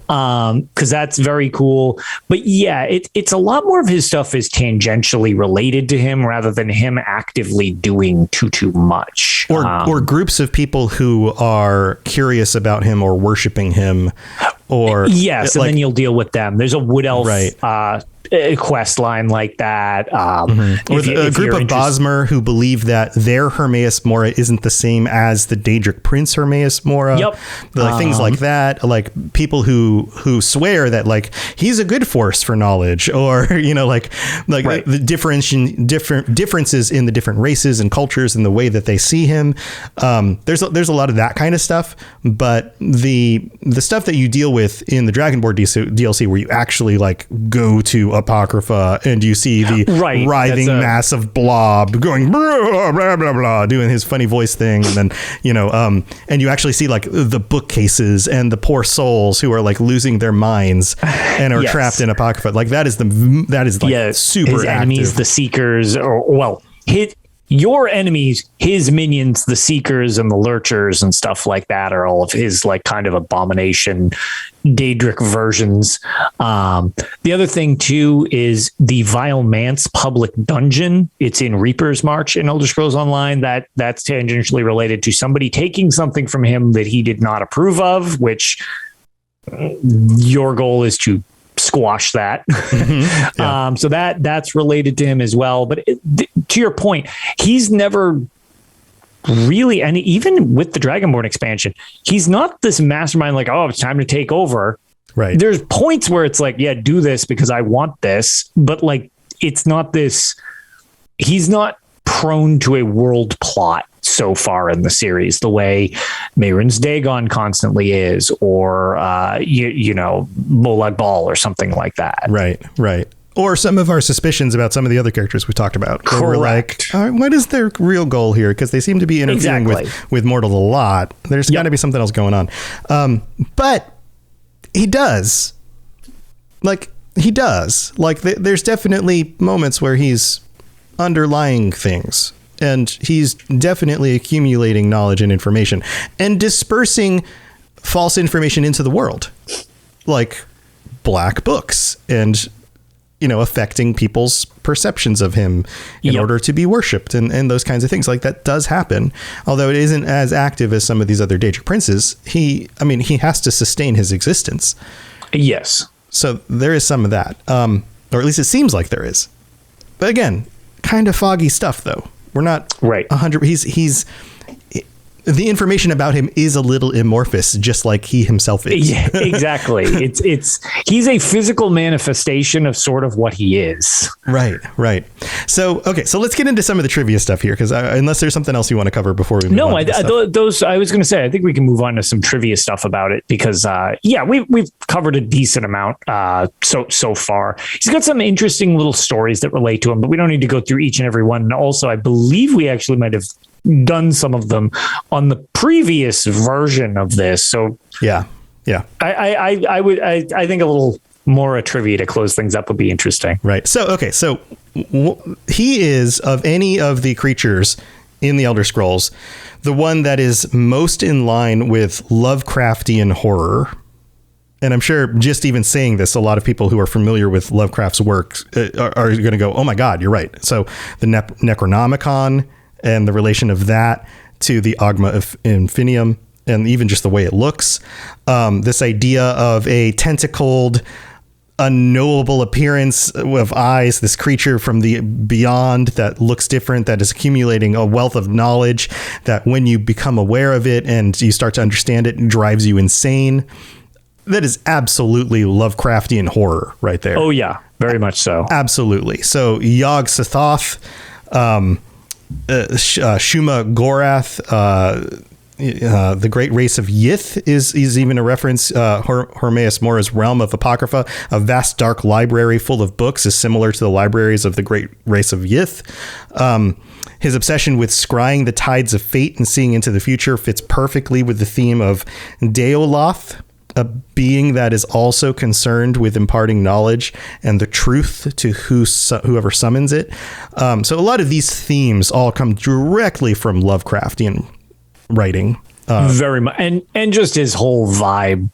Because that's very cool. But yeah, it's a lot more of his stuff is tangentially related to him rather than him actively doing too much. Or groups of people who are curious about him or worshiping him. Or yes, and then you'll deal with them. There's a wood elf quest line like that. Or a group of Bosmer who believe that their Hermeaus-Mora isn't the same as the Deadric Prince Hermeaus-Mora. Yep. Like things like that. Like people who swear that like he's a good force for knowledge, or the differences in the different races and cultures and the way that they see him. There's a lot of that kind of stuff, but the stuff that you deal with in the Dragonborn DLC where you actually like go to Apocrypha and you see the writhing mass of blob going blah, blah, blah, blah, doing his funny voice thing, and then and you actually see like the bookcases and the poor souls who are like losing their minds and are trapped in Apocrypha. Like that is super his enemies, active. the Seekers, your enemies, his minions, the Seekers and the Lurchers and stuff like that are all of his like kind of abomination Daedric versions. The other thing too is the Vilemance public dungeon. It's in Reaper's March in Elder Scrolls Online. That's tangentially related to somebody taking something from him that he did not approve of, which your goal is to squash that. So that's related to him as well. But to your point, he's never really, and even with the Dragonborn expansion, he's not this mastermind like, oh, it's time to take over. Right. There's points where it's like, yeah, do this because I want this. But like, it's not this, he's not prone to a world plot so far in the series, the way Mehrunes Dagon constantly is, or Molag Bal or something like that. Right. Or some of our suspicions about some of the other characters we talked about. Correct. We're like, all right, what is their real goal here? Because they seem to be interfering with mortals a lot. There's got to be something else going on. But he does. Like, there's definitely moments where he's underlying things. And he's definitely accumulating knowledge and information and dispersing false information into the world, like black books, and affecting people's perceptions of him in order to be worshipped and those kinds of things. Like that does happen, although it isn't as active as some of these other Daedric princes. He has to sustain his existence. Yes. So there is some of that, or at least it seems like there is. But again, kind of foggy stuff, though. We're not 100. He's the information about him is a little amorphous, just like he himself is. Yeah, exactly. He's a physical manifestation of sort of what he is. Right. So let's get into some of the trivia stuff here, because unless there's something else you want to cover before we move on. I was going to say, I think we can move on to some trivia stuff about it, because we've covered a decent amount so far. He's got some interesting little stories that relate to him, but we don't need to go through each and every one. And also, I believe we actually might have done some of them on the previous version of this. So yeah. I think a little more trivia to close things up would be interesting. Right. So he is, of any of the creatures in the Elder Scrolls, the one that is most in line with Lovecraftian horror. And I'm sure just even saying this, a lot of people who are familiar with Lovecraft's work are going to go, oh my God, you're right. So the Necronomicon and the relation of that to the Ogma of Infinium, and even just the way it looks. This idea of a tentacled, unknowable appearance of eyes, this creature from the beyond that looks different, that is accumulating a wealth of knowledge, that when you become aware of it and you start to understand it, it drives you insane. that is absolutely Lovecraftian horror right there. Oh yeah, very much so. Absolutely. So Yog Sothoth, Shuma Gorath, the great race of Yith is even a reference. Hermeaus-Mora's Realm of Apocrypha, a vast dark library full of books, is similar to the libraries of the great race of Yith. His obsession with scrying the tides of fate and seeing into the future fits perfectly with the theme of Deoloth, a being that is also concerned with imparting knowledge and the truth to whoever summons it. So a lot of these themes all come directly from Lovecraftian writing. Very much. And just his whole vibe,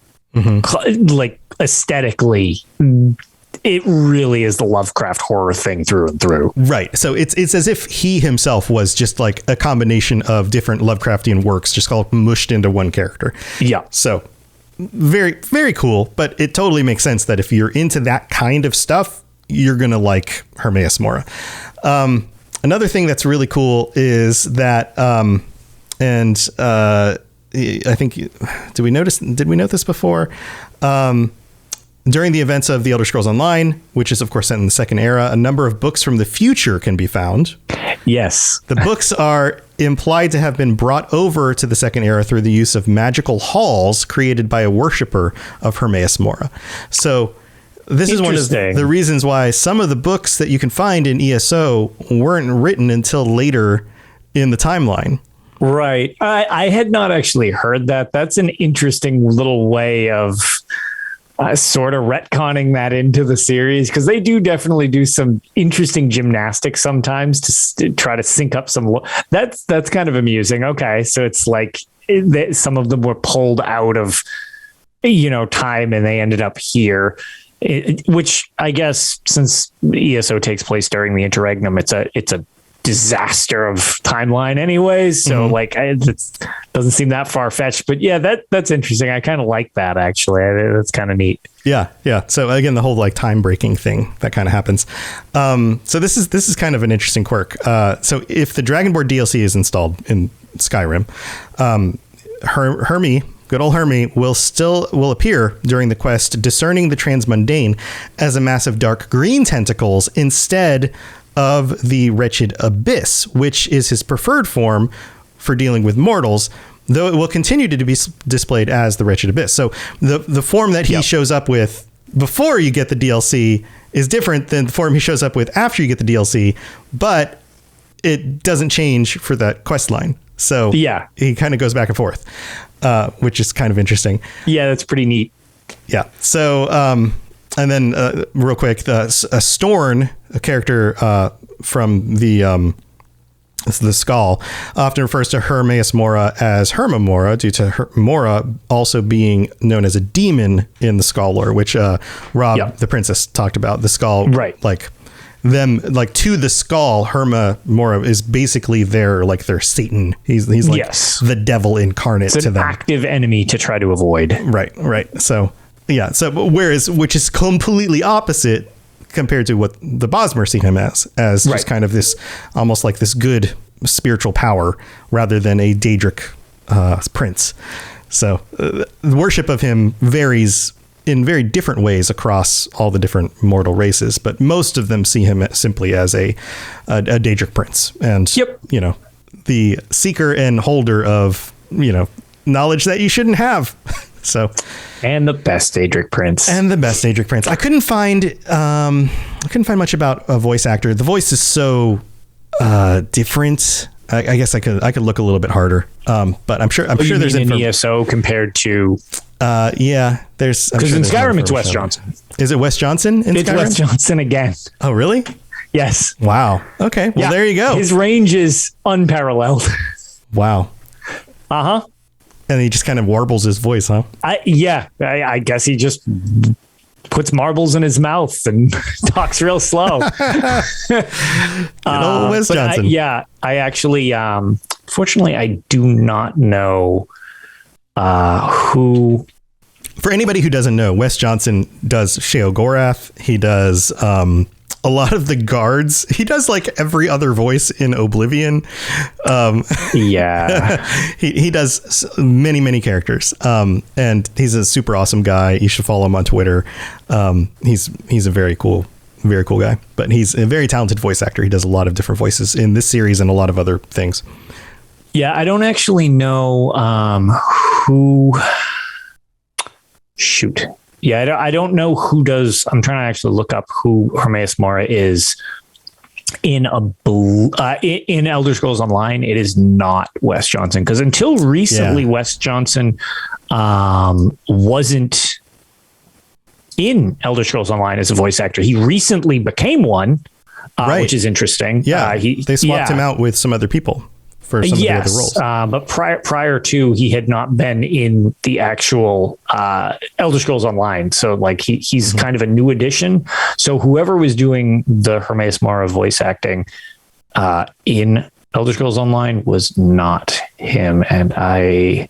like aesthetically, it really is the Lovecraft horror thing through and through. Right. So it's as if he himself was just like a combination of different Lovecraftian works just all mushed into one character. Yeah. So very, very cool. But it totally makes sense that if you're into that kind of stuff, you're going to like Hermeaus-Mora. Another thing that's really cool is that, I think, did we note this before? During the events of the Elder Scrolls Online, which is, of course, set in the Second Era, a number of books from the future can be found. Yes. The books are implied to have been brought over to the Second Era through the use of magical halls created by a worshiper of Hermeaus-Mora. So this is one of the reasons why some of the books that you can find in ESO weren't written until later in the timeline. Right. I had not actually heard that. That's an interesting little way of sort of retconning that into the series, because they do definitely do some interesting gymnastics sometimes to try to sync up some. That's kind of amusing. Okay, so it's like some of them were pulled out of time and they ended up here, which I guess since ESO takes place during the interregnum, it's a disaster of timeline anyways, so it doesn't seem that far-fetched, but yeah, that's interesting. I kind of like that, actually. That's kind of neat. Yeah So again, the whole like time breaking thing that kind of happens. So this is kind of an interesting quirk. So if the Dragonborn DLC is installed in Skyrim, Hermy, good old Hermy, will appear during the quest Discerning the Transmundane as a massive dark green tentacles instead of the Wretched Abyss, which is his preferred form for dealing with mortals, though it will continue to be displayed as the Wretched Abyss. So the form that he shows up with before you get the DLC is different than the form he shows up with after you get the DLC, but it doesn't change for that quest line. So yeah, he kind of goes back and forth, which is kind of interesting. Yeah, that's pretty neat. Yeah. So, and then real quick, Storn, a character from the Skull, often refers to Hermeaus-Mora as Herma-Mora due to Mora also being known as a demon in the Skull lore, which Rob, the princess, talked about. The Skull, right? Like to the Skull, Herma-Mora is basically their Satan. He's like the devil incarnate to them. Active enemy to try to avoid. Right. So. Yeah. So which is completely opposite compared to what the Bosmer see him as just kind of this, almost like this good spiritual power rather than a Deadric Prince. So the worship of him varies in very different ways across all the different mortal races, but most of them see him simply as a Deadric Prince, and the seeker and holder of knowledge that you shouldn't have. So, and the best Deadric Prince. I couldn't find much about a voice actor. The voice is so different. I guess I could look a little bit harder. But I'm sure there's in ESO compared to. There's because in Skyrim it's Wes Johnson. Is it Wes Johnson in Skyrim? It's Wes Johnson again. Oh, really? Yes. Wow. Okay. Well, there you go. His range is unparalleled. Wow. And he just kind of warbles his voice, huh? I guess he just puts marbles in his mouth and talks real slow. Wes Johnson. I actually, fortunately, I do not know who. For anybody who doesn't know, Wes Johnson does Sheogorath. He does a lot of the guards. He does like every other voice in Oblivion. Yeah. He does many characters. And he's a super awesome guy. You should follow him on Twitter. He's a very cool guy, but he's a very talented voice actor. He does a lot of different voices in this series and a lot of other things. Yeah, I don't actually know who. Shoot. Yeah, I don't know who does. I'm trying to actually look up who Hermeaus-Mora is in in Elder Scrolls Online. It is not Wes Johnson, because until recently, Wes Johnson wasn't in Elder Scrolls Online as a voice actor. He recently became one, which is interesting. Yeah, they swapped him out with some other people for some of the other roles. But prior to, he had not been in the actual Elder Scrolls Online. So like he's kind of a new addition. So whoever was doing the Hermeaus-Mora voice acting in Elder Scrolls Online was not him. And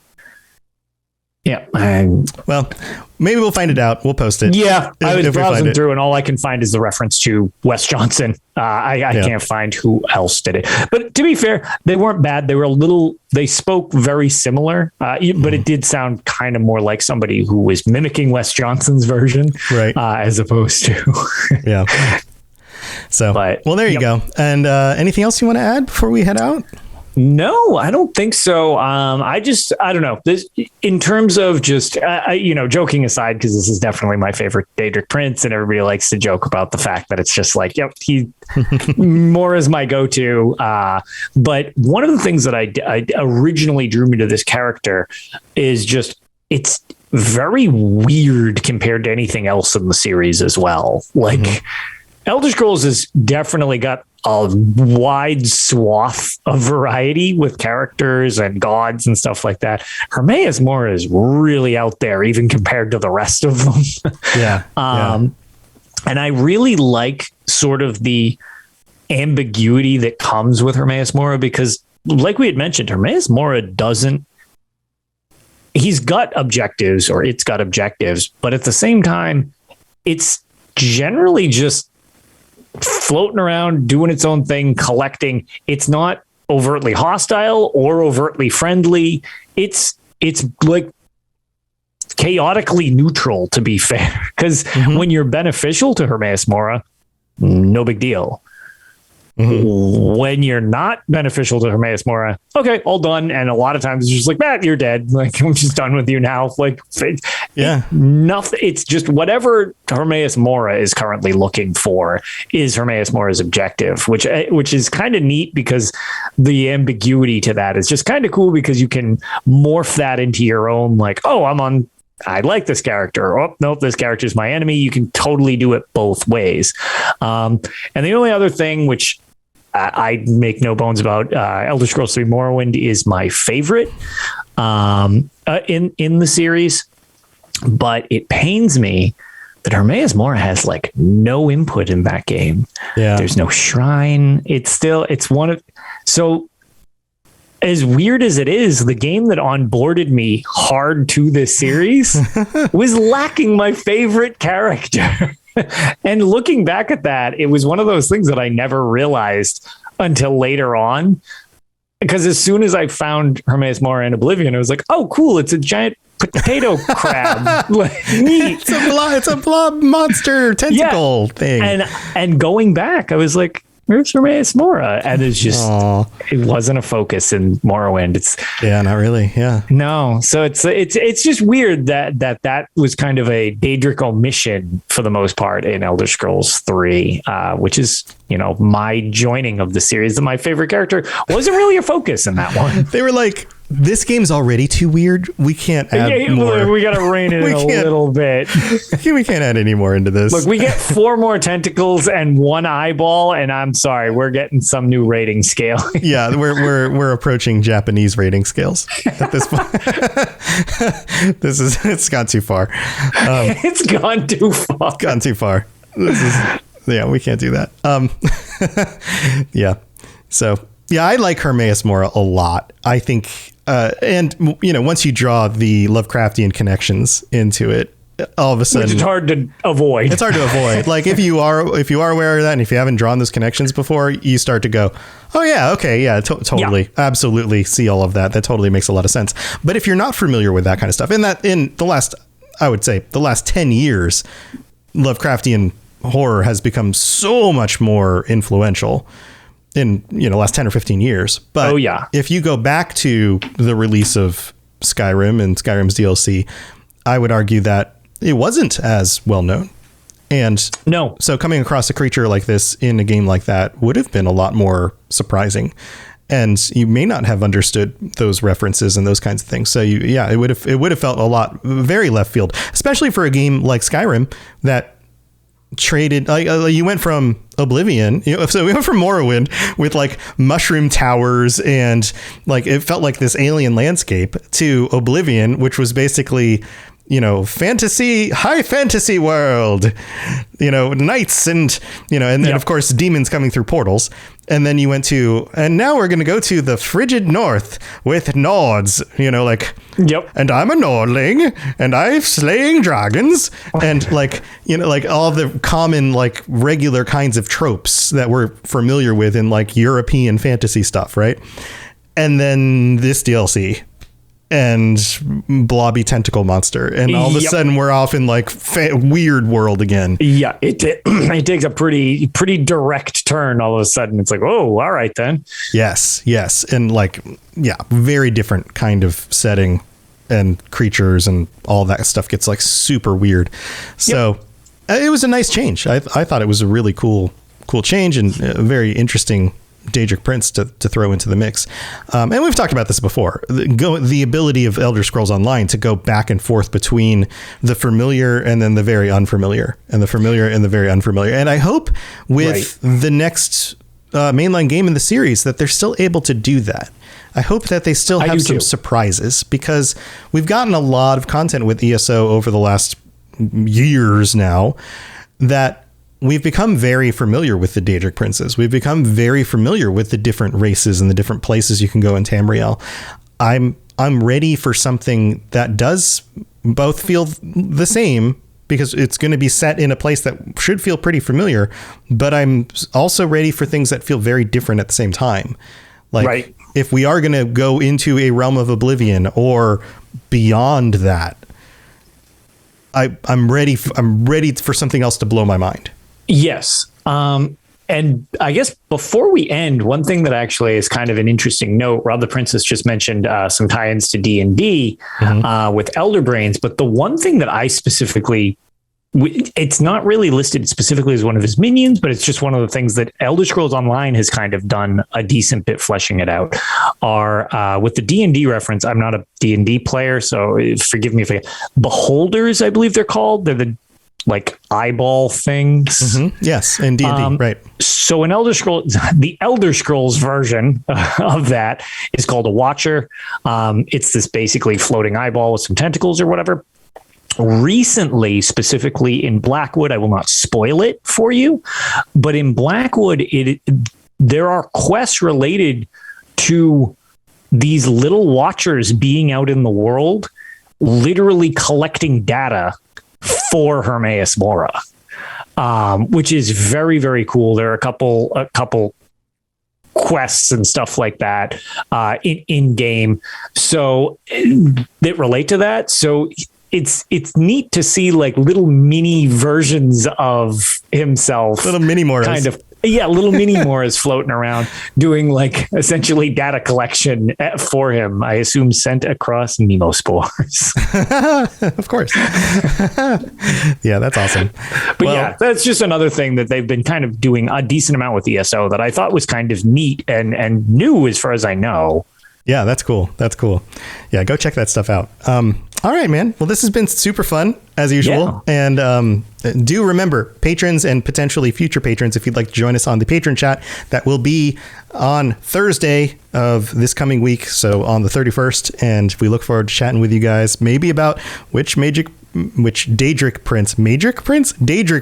well, maybe we'll find it out. We'll post it. Yeah, I was browsing through, and all I can find is the reference to Wes Johnson. I can't find who else did it. But to be fair, they weren't bad. They were they spoke very similar, but it did sound kind of more like somebody who was mimicking Wes Johnson's version, right? As opposed to yeah. So, well, there you go. And anything else you want to add before we head out? No, I don't think so. I don't know. This, in terms of just, joking aside, because this is definitely my favorite Deadric Prince, and everybody likes to joke about the fact that it's just like, yep, he more is my go-to. But one of the things that I originally drew me to this character is just, it's very weird compared to anything else in the series as well. Like, Elder Scrolls has definitely got a wide swath of variety with characters and gods and stuff like that. Hermeaus-Mora is really out there, even compared to the rest of them. And I really like sort of the ambiguity that comes with Hermeaus-Mora, because like we had mentioned, Hermeaus-Mora he's got objectives, or it's got objectives, but at the same time, it's generally just floating around, doing its own thing, collecting. It's not overtly hostile or overtly friendly. It's like chaotically neutral, to be fair, because when you're beneficial to Hermeaus-Mora, no big deal. When you're not beneficial to Hermeaus-Mora, okay, all done. And a lot of times it's just like, Matt, you're dead. Like, I'm just done with you now. Like, nothing. It's just whatever Hermeaus-Mora is currently looking for is Hermeaus-Mora's objective, which is kind of neat, because the ambiguity to that is just kind of cool, because you can morph that into your own, like, oh, I like this character. Oh, nope, this character is my enemy. You can totally do it both ways. And the only other thing, which I make no bones about, Elder Scrolls 3 Morrowind is my favorite in the series, but it pains me that Hermeaus-Mora has like no input in that game. Yeah, there's no shrine. It's one of, so as weird as it is, the game that onboarded me hard to this series was lacking my favorite character. And looking back at that, it was one of those things that I never realized until later on. Because as soon as I found Hermeaus-Mora in Oblivion, I was like, oh, cool, it's a giant potato crab. Like, neat. It's a blob monster tentacle thing. And going back, I was like, where's Hermeaus-Mora? And it's just, it wasn't a focus in Morrowind. Not really. Yeah. No. So it's just weird that was kind of a Daedric omission for the most part in Elder Scrolls 3, which is, my joining of the series. And my favorite character wasn't really a focus in that one. They were like, this game's already too weird. We can't add more. We got to rein it in a little bit. We can't add any more into this. Look, we get 4 more tentacles and 1 eyeball, and I'm sorry, we're getting some new rating scale. Yeah, we're approaching Japanese rating scales at this point. It's gone too far. It's gone too far. It's gone too far. We can't do that. Yeah. So. Yeah, I like Hermeaus-Mora a lot. I think, and once you draw the Lovecraftian connections into it, all of a sudden, which is hard to avoid. It's hard to avoid. Like if you are aware of that, and if you haven't drawn those connections before, you start to go, oh yeah, okay, yeah, totally, absolutely see all of that. That totally makes a lot of sense. But if you're not familiar with that kind of stuff, and that in the last, I would say, the last 10 years, Lovecraftian horror has become so much more influential in, last 10 or 15 years. But if you go back to the release of Skyrim and Skyrim's DLC, I would argue that it wasn't as well known. And so coming across a creature like this in a game like that would have been a lot more surprising. And you may not have understood those references and those kinds of things. So it would have felt very left field, especially for a game like Skyrim that traded, you went from Oblivion, so we went from Morrowind with like mushroom towers and like it felt like this alien landscape, to Oblivion, which was basically high fantasy world, knights and and then of course demons coming through portals. And then you went to, and now we're going to go to the frigid north with Nords, and I'm a Nordling and I'm slaying dragons and like all the common, like regular kinds of tropes that we're familiar with in like European fantasy stuff. Right. And then this DLC and blobby tentacle monster, and all of a sudden we're off in like weird world again. Yeah, it takes a pretty direct turn. All of a sudden, it's like, oh, all right then. Yes, and like very different kind of setting and creatures and all that stuff gets like super weird. So it was a nice change. I thought it was a really cool change and a very interesting Deadric Prince to throw into the mix. And we've talked about this before. The ability of Elder Scrolls Online to go back and forth between the familiar and then the very unfamiliar, and the familiar and the very unfamiliar. And I hope with the next mainline game in the series that they're still able to do that. I hope that they still have some surprises, because we've gotten a lot of content with ESO over the last years now that we've become very familiar with the Deadric Princes. We've become very familiar with the different races and the different places you can go in Tamriel. I'm ready for something that does both feel the same, because it's going to be set in a place that should feel pretty familiar, but I'm also ready for things that feel very different at the same time. Like if we are going to go into a realm of oblivion or beyond that, I'm ready for something else to blow my mind. Yes. And I guess before we end, one thing that actually is kind of an interesting note, Rob the Princess just mentioned some tie-ins to D&D with Elder Brains, but the one thing that I specifically, it's not really listed specifically as one of his minions, but it's just one of the things that Elder Scrolls Online has kind of done a decent bit fleshing it out, are with the D&D reference. I'm not a D&D player, so forgive me if Beholders, I believe they're called. They're the like eyeball things. Yes, in D&D, right. So in Elder Scrolls, the Elder Scrolls version of that is called a Watcher. It's this basically floating eyeball with some tentacles or whatever. Recently, specifically in Blackwood, I will not spoil it for you, but in Blackwood, there are quests related to these little Watchers being out in the world, literally collecting data for Hermeaus-Mora, which is very, very cool. There are a couple quests and stuff like that in game, so that relate to that. So it's neat to see like little mini versions of himself, little mini Moras. Kind of. Yeah, little mini Moras floating around doing like essentially data collection for him. I assume sent across Nemo spores. Of course. Yeah, that's awesome. But that's just another thing that they've been kind of doing a decent amount with ESO that I thought was kind of neat and new as far as I know. Yeah, that's cool. Yeah, go check that stuff out. All right, man. Well, this has been super fun as usual. Yeah. And do remember, patrons and potentially future patrons, if you'd like to join us on the patron chat, that will be on Thursday of this coming week. So on the 31st. And we look forward to chatting with you guys, maybe about which which Deadric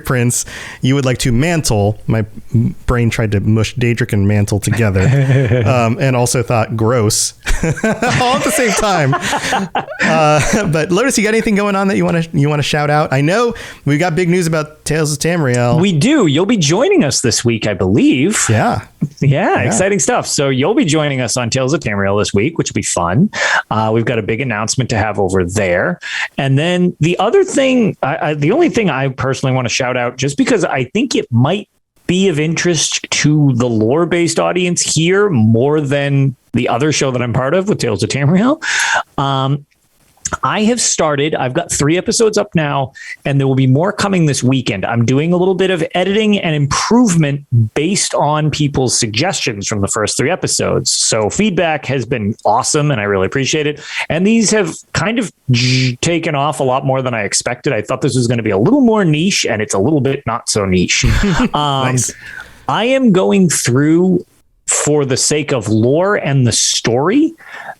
Prince, you would like to mantle. My brain tried to mush Deadric and mantle together, and also thought gross all at the same time. But Lotus, you got anything going on that you want to shout out? I know we got big news about Tales of Tamriel. We do. You'll be joining us this week, I believe. Yeah, exciting stuff. So you'll be joining us on Tales of Tamriel this week, which will be fun. We've got a big announcement to have over there. And then the other thing, the only thing I personally want to shout out, just because I think it might be of interest to the lore-based audience here more than the other show that I'm part of with Tales of Tamriel. I've got 3 episodes up now, and there will be more coming this weekend. I'm doing a little bit of editing and improvement based on people's suggestions from the first 3 episodes. So feedback has been awesome, and I really appreciate it. And these have kind of taken off a lot more than I expected. I thought this was going to be a little more niche, and it's a little bit not so niche. Nice. I am going through, for the sake of lore and the story,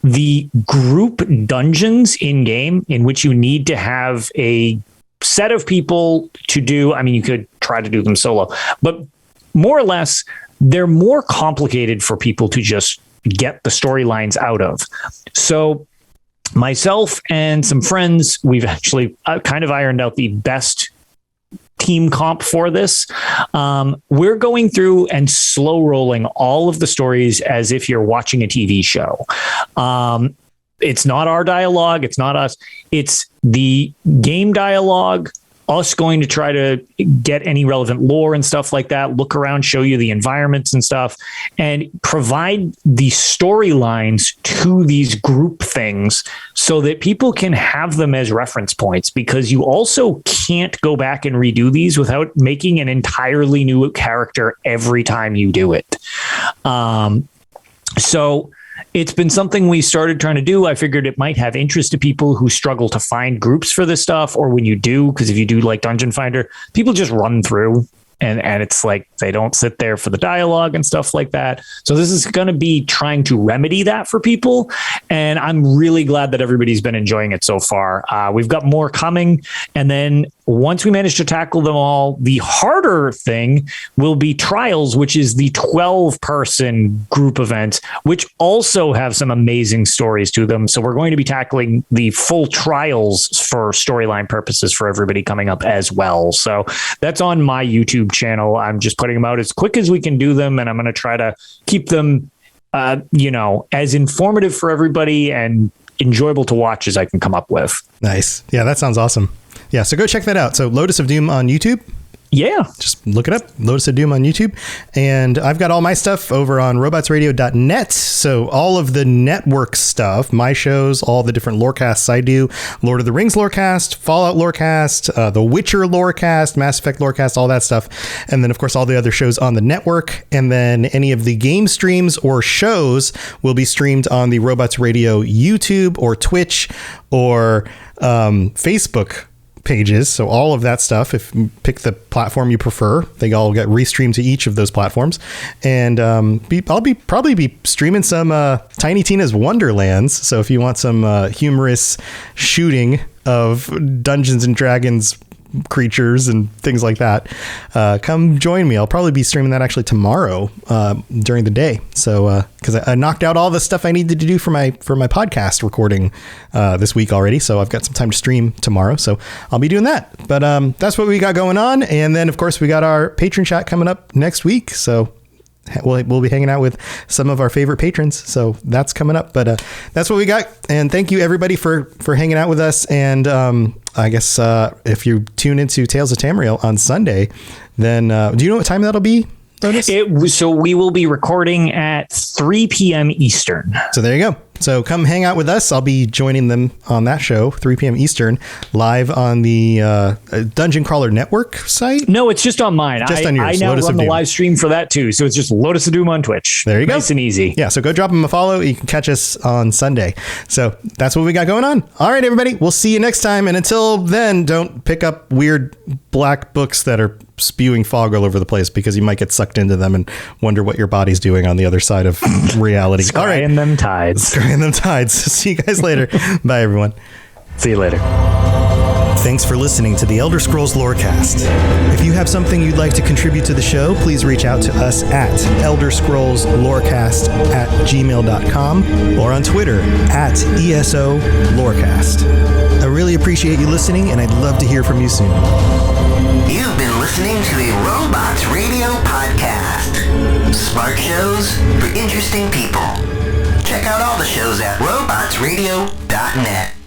the group dungeons in game in which you need to have a set of people to do. I mean, you could try to do them solo, but more or less, they're more complicated for people to just get the storylines out of. So myself and some friends, we've actually kind of ironed out the best team comp for this. We're going through and slow rolling all of the stories as if you're watching a TV show. It's not our dialogue. It's not us. It's the game dialogue, us going to try to get any relevant lore and stuff like that, look around, show you the environments and stuff, and provide the storylines to these group things so that people can have them as reference points, because you also can't go back and redo these without making an entirely new character every time you do it. So it's been something we started trying to do. I figured it might have interest to people who struggle to find groups for this stuff, or when you do, because if you do like Dungeon Finder, people just run through and it's like they don't sit there for the dialogue and stuff like that. So this is going to be trying to remedy that for people. And I'm really glad that everybody's been enjoying it so far. We've got more coming. And then once we manage to tackle them all, the harder thing will be Trials, which is the 12-person group event, which also have some amazing stories to them. So we're going to be tackling the full Trials for storyline purposes for everybody coming up as well. So that's on my YouTube channel. I'm just putting them out as quick as we can do them, and I'm going to try to keep them, as informative for everybody and enjoyable to watch as I can come up with. Nice. Yeah, that sounds awesome. Yeah, so go check that out. So Lotus of Doom on YouTube. Yeah. Just look it up, Lotus of Doom on YouTube. And I've got all my stuff over on robotsradio.net. So all of the network stuff, my shows, all the different lorecasts I do, Lord of the Rings lorecast, Fallout lorecast, The Witcher lorecast, Mass Effect lorecast, all that stuff. And then, of course, all the other shows on the network. And then any of the game streams or shows will be streamed on the Robots Radio YouTube or Twitch or Facebook pages. So all of that stuff, if you pick the platform you prefer, they all get restreamed to each of those platforms. And I'll probably be streaming some Tiny Tina's Wonderlands. So if you want some humorous shooting of Dungeons and Dragons creatures and things like that, come join me. I'll probably be streaming that actually tomorrow during the day. So because I knocked out all the stuff I needed to do for my podcast recording this week already, so I've got some time to stream tomorrow, so I'll be doing that. But that's what we got going on. And then of course we got our patron chat coming up next week, so we'll be hanging out with some of our favorite patrons, so that's coming up. But that's what we got, and thank you everybody for hanging out with us. And I guess if you tune into Tales of Tamriel on Sunday, then do you know what time that'll be, Lotus? So we will be recording at 3 p.m. Eastern. So there you go. So come hang out with us. I'll be joining them on that show, 3 p.m. Eastern, live on the Dungeon Crawler Network site. No, it's just on mine. Just on yours. I now Lotus run of the Doom. live stream for that too. So it's just Lotus of Doom on Twitch. There you go. Nice and easy. Yeah, so go drop them a follow. You can catch us on Sunday. So that's what we got going on. All right, everybody. We'll see you next time. And until then, don't pick up weird black books that are spewing fog all over the place, because you might get sucked into them and wonder what your body's doing on the other side of reality. All right. Scrying them tides. Scrying them tides. See you guys later. Bye, everyone. See you later. Thanks for listening to the Elder Scrolls Lorecast. If you have something you'd like to contribute to the show, please reach out to us at elderscrollslorecast@gmail.com or on Twitter at ESO Lorecast. I really appreciate you listening, and I'd love to hear from you soon. You've been listening to a Robots Radio podcast. Smart shows for interesting people. Check out all the shows at robotsradio.net.